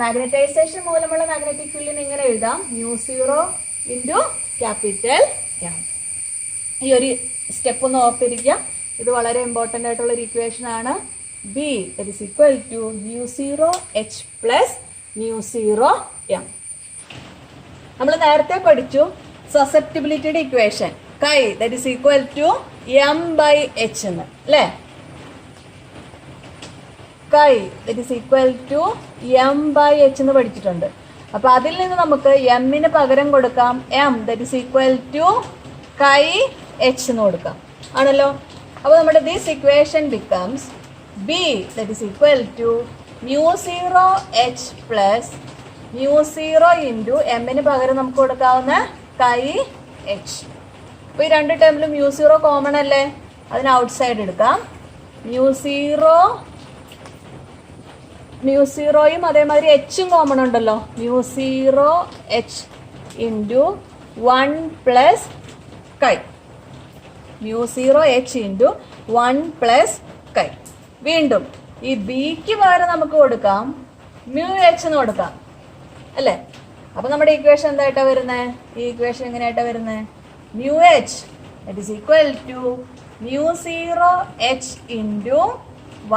മാഗ്നറ്റൈസേഷൻ മൂലമുള്ള മാഗ്നറ്റിക് ഫീൽഡിന് ഇങ്ങനെ എഴുതാം, μ0 ഇൻറ്റു ക്യാപിറ്റൽ M. ഈ ഒരു സ്റ്റെപ്പ് ഒന്ന് ഓർത്തിരിക്കുക. ഇത് വളരെ ഇമ്പോർട്ടൻ്റ് ആയിട്ടുള്ള ഒരു ഇക്വേഷൻ ആണ്. B that is equal to μ0h plus μ0m. നമ്മൾ നേരത്തെ പഠിച്ചു സസെപ്റ്റിബിലിറ്റിയുടെ equation chi that is equal to m/h എന്ന് അല്ലേ? കൈ that is equal to m/h എന്ന് പഠിച്ചിട്ടുണ്ട്. അപ്പൊ അതിൽ നിന്ന് നമുക്ക് എമ്മിന് പകരം കൊടുക്കാം m that is equal to chi h എന്ന് കൊടുക്കാം ആണല്ലോ. അപ്പോൾ നമ്മുടെ this equation becomes b that is equal to μ0h plus μ0 into എമ്മിന് പകരം നമുക്ക് കൊടുക്കാവുന്ന കൈ എച്ച്. അപ്പോൾ ഈ രണ്ട് ടേമിലും μ0 കോമൺ അല്ലേ, അതിന് ഔട്ട് സൈഡ് എടുക്കാം. μ0യും അതേമാതിരി എച്ചും കോമൺ ഉണ്ടല്ലോ. μ0 എച്ച് ഇൻറ്റു 1 പ്ലസ് കൈ. μ0 എച്ച് ഇൻറ്റു 1 പ്ലസ് കൈ. വീണ്ടും ഈ ബിക്ക് പകരം നമുക്ക് കൊടുക്കാം μh എന്ന് കൊടുക്കാം അല്ലേ. അപ്പം നമ്മുടെ ഇക്വേഷൻ എന്തായിട്ടാണ് വരുന്നത്? ഈ ഇക്വേഷൻ എങ്ങനെയായിട്ടാണ് വരുന്നത്? μh that is equal to μ0h into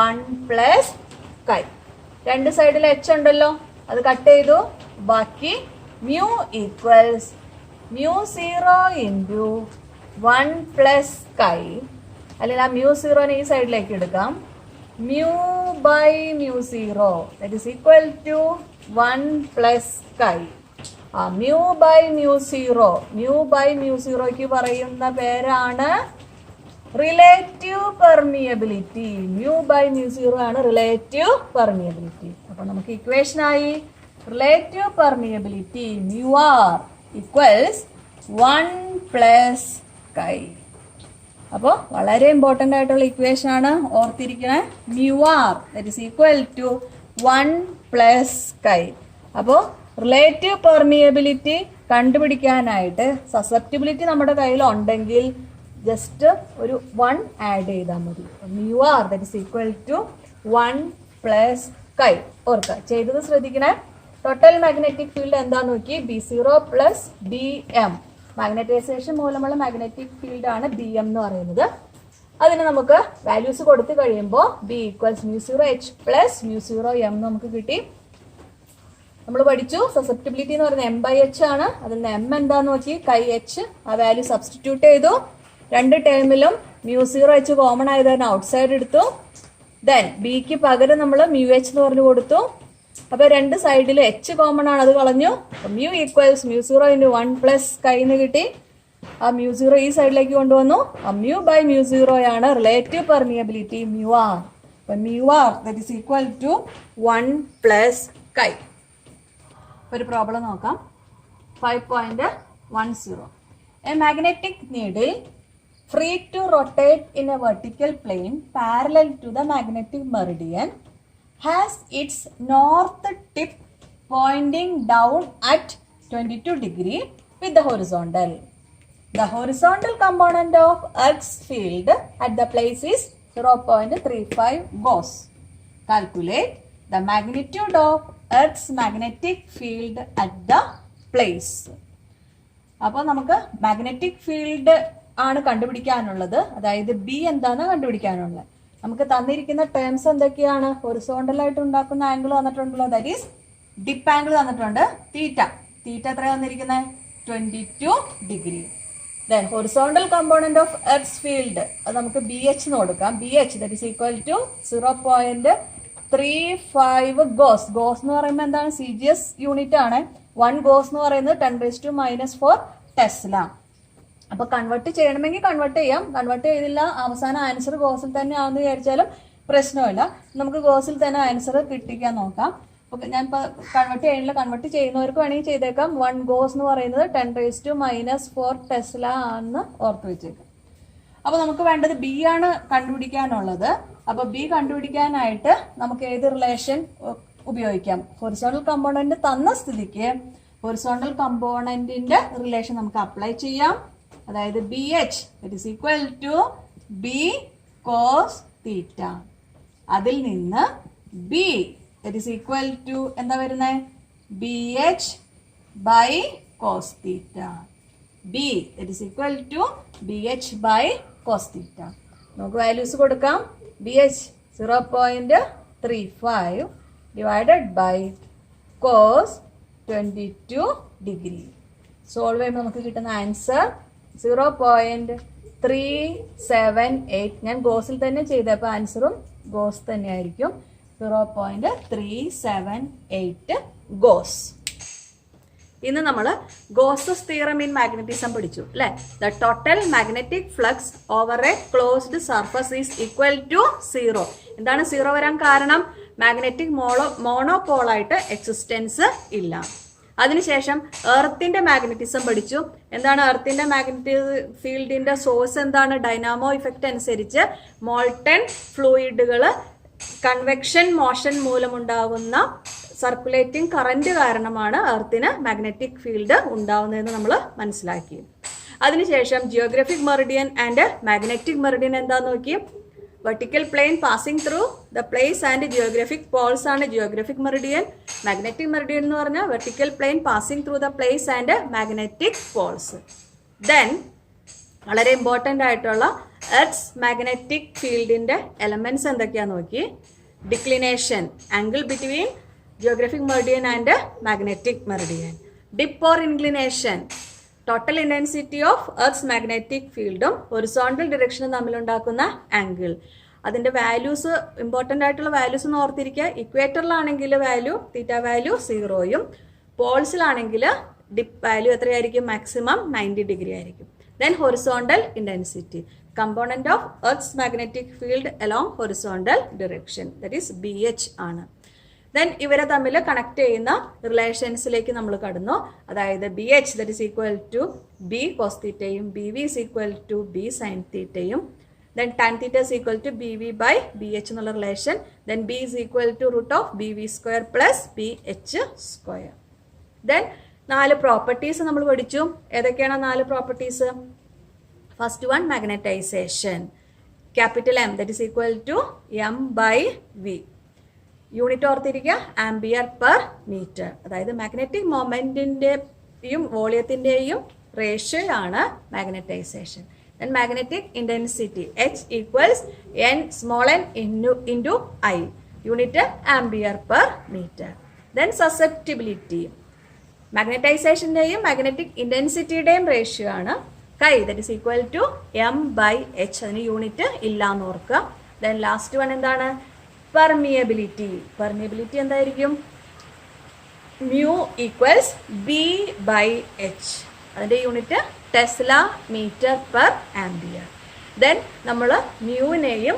1 plus കൈ. രണ്ട് സൈഡിൽ എച്ച് ഉണ്ടല്ലോ, അത് കട്ട് ചെയ്തു. ബാക്കി മ്യൂ ഈക്വൽസ് μ0 ഇൻറ്റു 1 പ്ലസ് കൈ, അല്ലെങ്കിൽ ആ μ0നെ ഈ സൈഡിലേക്ക് എടുക്കാം. Mu by μ0 that is equal to 1 plus chi. ആ മ്യൂ ബൈ μ0ക്ക് പറയുന്ന പേരാണ് റിലേറ്റീവ് പെർമിയബിലിറ്റി. മ്യൂ ബൈ μ0 ആണ് റിലേറ്റീവ് പെർമിയബിലിറ്റി. അപ്പോൾ നമുക്ക് ഇക്വേഷനായി relative permeability μr equals 1 plus chi. അപ്പോൾ വളരെ ഇമ്പോർട്ടൻ്റ് ആയിട്ടുള്ള ഇക്വേഷൻ ആണ്, ഓർത്തിരിക്കണേ. μr that is equal to 1 plus chi. അപ്പോൾ റിലേറ്റീവ് പെർമിയബിലിറ്റി കണ്ടുപിടിക്കാനായിട്ട് സസെപ്റ്റിബിലിറ്റി നമ്മുടെ കയ്യിൽ ഉണ്ടെങ്കിൽ ജസ്റ്റ് ഒരു 1 ആഡ് ചെയ്താൽ മതി. μr that is equal to 1 plus കൈ. ഓർക്കുക, ചെയ്തത് ശ്രദ്ധിക്കണേ. ടോട്ടൽ മാഗ്നറ്റിക് ഫീൽഡ് എന്താന്ന് നോക്കി, B0 പ്ലസ് BM. മാഗ്നറ്റൈസേഷൻ മൂലമുള്ള മാഗ്നറ്റിക് ഫീൽഡ് ആണ് BM എന്ന് പറയുന്നത്. അതിന് നമുക്ക് വാല്യൂസ് കൊടുത്തു കഴിയുമ്പോൾ B equals μ0h plus μ0m നമുക്ക് കിട്ടി. നമ്മൾ പഠിച്ചു സസെപ്റ്റിബിലിറ്റി എന്ന് പറയുന്നത് M/H ആണ്. അതിൽ നിന്ന് M എന്താന്ന് നോക്കി, കൈ എച്ച്. ആ വാല്യൂ സബ്സ്റ്റിറ്റ്യൂട്ട് ചെയ്തു. രണ്ട് ടേമിലും μ0h കോമൺ ആയത് തന്നെ ഔട്ട് സൈഡ് എടുത്തു. ദെൻ ബിക്ക് പകരം നമ്മൾ μh എന്ന് പറഞ്ഞു കൊടുത്തു. അപ്പോൾ രണ്ട് സൈഡിൽ എച്ച് കോമൺ ആണ്, അത് കളഞ്ഞു. മ്യൂ ഈക്വൽസ് μ0 ഇൻറ്റു 1 പ്ലസ് കൈ എന്ന് കിട്ടി. ആ μ0 ഈ സൈഡിലേക്ക് കൊണ്ടുവന്നു. ആ മ്യൂ ബൈ μ0 ആണ് റിലേറ്റീവ് പെർമിയബിലിറ്റി μr. അപ്പം μr that is equal to 1 plus കൈ. ഒരു പ്രോബ്ലം നോക്കാം. 5.10. A magnetic needle free to rotate in a vertical plane parallel to the magnetic meridian has its north tip pointing down at 22 degree with the horizontal. The horizontal component of Earth's field at the place is 0.35 Gauss. Calculate the magnitude of Earth's magnetic field at the place. അപ്പോൾ നമുക്ക് magnetic field ആണ് കണ്ടുപിടിക്കാനുള്ളത്. അതായത് B എന്താണ് കണ്ടുപിടിക്കാനുള്ളത്. നമുക്ക് തന്നിരിക്കുന്ന terms എന്തൊക്കെയാണ്? Horizontal ആയിട്ട് ഉണ്ടാക്കുന്ന ആംഗിൾ തന്നിട്ടുണ്ടല്ലോ, ദാറ്റ് ഈസ് ഡിപ്പ് ആംഗിൾ തന്നിട്ടുണ്ട്. തീറ്റ എത്ര തന്നിരിക്കുന്നത്? 22 degree. Then horizontal component of earth field അത് നമുക്ക് BH എന്ന് കൊടുക്കാം. BH that is equal to 0.35 gauss. Gauss എന്ന് പറയുമ്പോൾ എന്താണ്? CGS യൂണിറ്റ് ആണ്. 1 ഗോസ് എന്ന് പറയുന്നത് 10⁻⁻⁴ ടെസ്ല. അപ്പോൾ കൺവേർട്ട് ചെയ്യണമെങ്കിൽ കൺവേർട്ട് ചെയ്യാം. കൺവേർട്ട് ചെയ്തില്ല, അവസാന ആൻസർ ഗോസിൽ തന്നെ ആണെന്ന് വിചാരിച്ചാലും പ്രശ്നമില്ല. നമുക്ക് ഗോസിൽ തന്നെ ആൻസർ കിട്ടിക്കാൻ നോക്കാം. ഓക്കെ, ഞാൻ ഇപ്പോൾ കൺവേർട്ട് ചെയ്യണില്ല. കൺവേർട്ട് ചെയ്യുന്നവർക്ക് വേണമെങ്കിൽ ചെയ്തേക്കാം. 1 ഗോസ് എന്ന് പറയുന്നത് 10⁻⁻⁴ ടെസ്ല ആണെന്ന് ഓർത്ത് വെച്ചേക്കാം. അപ്പോൾ നമുക്ക് വേണ്ടത് ബി ആണ് കണ്ടുപിടിക്കാനുള്ളത്. അപ്പോൾ ബി കണ്ടുപിടിക്കാനായിട്ട് നമുക്ക് ഏത് റിലേഷൻ ഉപയോഗിക്കാം? ഹൊറിസോണ്ടൽ കമ്പോണന്റ് തന്ന സ്ഥിതിക്ക് ഹൊറിസോണ്ടൽ കമ്പോണന്റിന്റെ റിലേഷൻ നമുക്ക് അപ്ലൈ ചെയ്യാം. അതായത് BH that is equal to B cos theta. അതിൽ നിന്ന് B that is equal to എന്താ വരുന്നത്? BH by cos theta. B that is equal to BH by cos theta. നമുക്ക് വാല്യൂസ് കൊടുക്കാം. BH 0.35 divided by cos 22 degree. Solve ചെയ്യുമ്പോൾ നമുക്ക് കിട്ടുന്ന answer 0.378. ഞാൻ ഗോസിൽ തന്നെ ചെയ്തപ്പോൾ ആൻസറും ഗോസ് തന്നെ ആയിരിക്കും. 0.378 ഗോസ്. ഇന്ന് നമ്മൾ ഗോസസ് തിയറം ഇൻ മാഗ്നറ്റിസം പഠിച്ചു അല്ലേ? The total magnetic flux over a closed surface is equal to 0. എന്താണ് 0 വരാൻ കാരണം? മാഗ്നറ്റിക് മോണോപോളായിട്ട് എക്സിസ്റ്റൻസ് ഇല്ല. അതിനുശേഷം എർത്തിന്റെ മാഗ്നറ്റിസം പഠിച്ചു. എന്താണ് എർത്തിന്റെ മാഗ്നറ്റിക് ഫീൽഡിന്റെ സോഴ്സ് എന്താണ്? ഡൈനാമോ ഇഫക്റ്റ് അനുസരിച്ച് മോൾട്ടൺ ഫ്ലൂയിഡുകൾ കൺവെക്ഷൻ മോഷൻ മൂലമുണ്ടാകുന്ന സർക്കുലേറ്റിംഗ് കറന്റ് കാരണമാണ് എർത്തിന് മാഗ്നറ്റിക് ഫീൽഡ് ഉണ്ടാവുന്നതെന്ന് നമ്മൾ മനസ്സിലാക്കി. അതിനുശേഷം geographic meridian and magnetic meridian എന്താന്ന് നോക്കി. Vertical plane passing through the place and geographic poles ആണ് ജിയോഗ്രഫിക് മെറിഡിയൻ. മാഗ്നറ്റിക് മെറിഡിയൻ എന്ന് പറഞ്ഞാൽ vertical plane passing through the place and magnetic poles. Then വളരെ ഇമ്പോർട്ടൻ്റ് ആയിട്ടുള്ള എർത്ത് മാഗ്നറ്റിക് ഫീൽഡിന്റെ elements എന്തൊക്കെയാന്ന് നോക്കി. Declination, angle between geographic meridian and magnetic meridian. Dip or inclination, total intensity of earth magnetic ഫീൽഡും horizontal ഡിറക്ഷനും തമ്മിലുണ്ടാക്കുന്ന angle. അതിൻ്റെ values, important ആയിട്ടുള്ള വാല്യൂസ് എന്ന് ഓർത്തിരിക്കുക. ഇക്വേറ്ററിലാണെങ്കിൽ വാല്യൂ തീറ്റ വാല്യൂ 0യും പോൾസിലാണെങ്കിൽ ഡിപ്പ് വാല്യൂ എത്രയായിരിക്കും? മാക്സിമം 90 ഡിഗ്രി ആയിരിക്കും. Then horizontal intensity, component of earth magnetic field along horizontal direction, that is BH ആണ്. ദെൻ ഇവരെ തമ്മിൽ കണക്ട് ചെയ്യുന്ന റിലേഷൻസിലേക്ക് നമ്മൾ കടന്നു. അതായത് BH that is equal to B cos തീറ്റയും BV is equal to B sine തീറ്റയും. Then tan theta is equal to BV by BH എന്നുള്ള relation. Then B is equal to root of BV square plus BH square. Then 4 properties നമ്മൾ പഠിച്ചു. ഏതൊക്കെയാണ് 4 properties? First one magnetisation, capital M that is equal to M by V. Unit ഓർത്തിരിക്കുക, ampere per metre. അതായത് magnetic മൊമെന്റിന്റെയും വോളിയത്തിന്റെയും ratio ആണ് magnetisation. Then magnetic intensity H equals N small n into I, unit ampere per metre. Then susceptibility, മാഗ്നറ്റൈസേഷന്റെയും magnetic ഇന്റൻസിറ്റിയുടെയും ratio ആണ് chi that is equal to M by H. അതിന് unit ഇല്ലാന്ന് ഓർക്കുക. ദെൻ ലാസ്റ്റ് വൺ എന്താണ്? Permeability. Permeability എന്തായിരിക്കും? Mu equals B by H. അതിൻ്റെ unit tesla metre per ampere. Then നമ്മൾ മ്യൂവിനെയും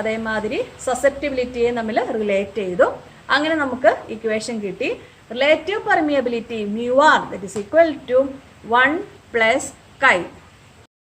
അതേമാതിരി സസെപ്റ്റിബിലിറ്റിയെയും തമ്മിൽ റിലേറ്റ് ചെയ്തു. അങ്ങനെ നമുക്ക് ഇക്വേഷൻ കിട്ടി. Relative permeability μr that is equal to 1 plus കൈ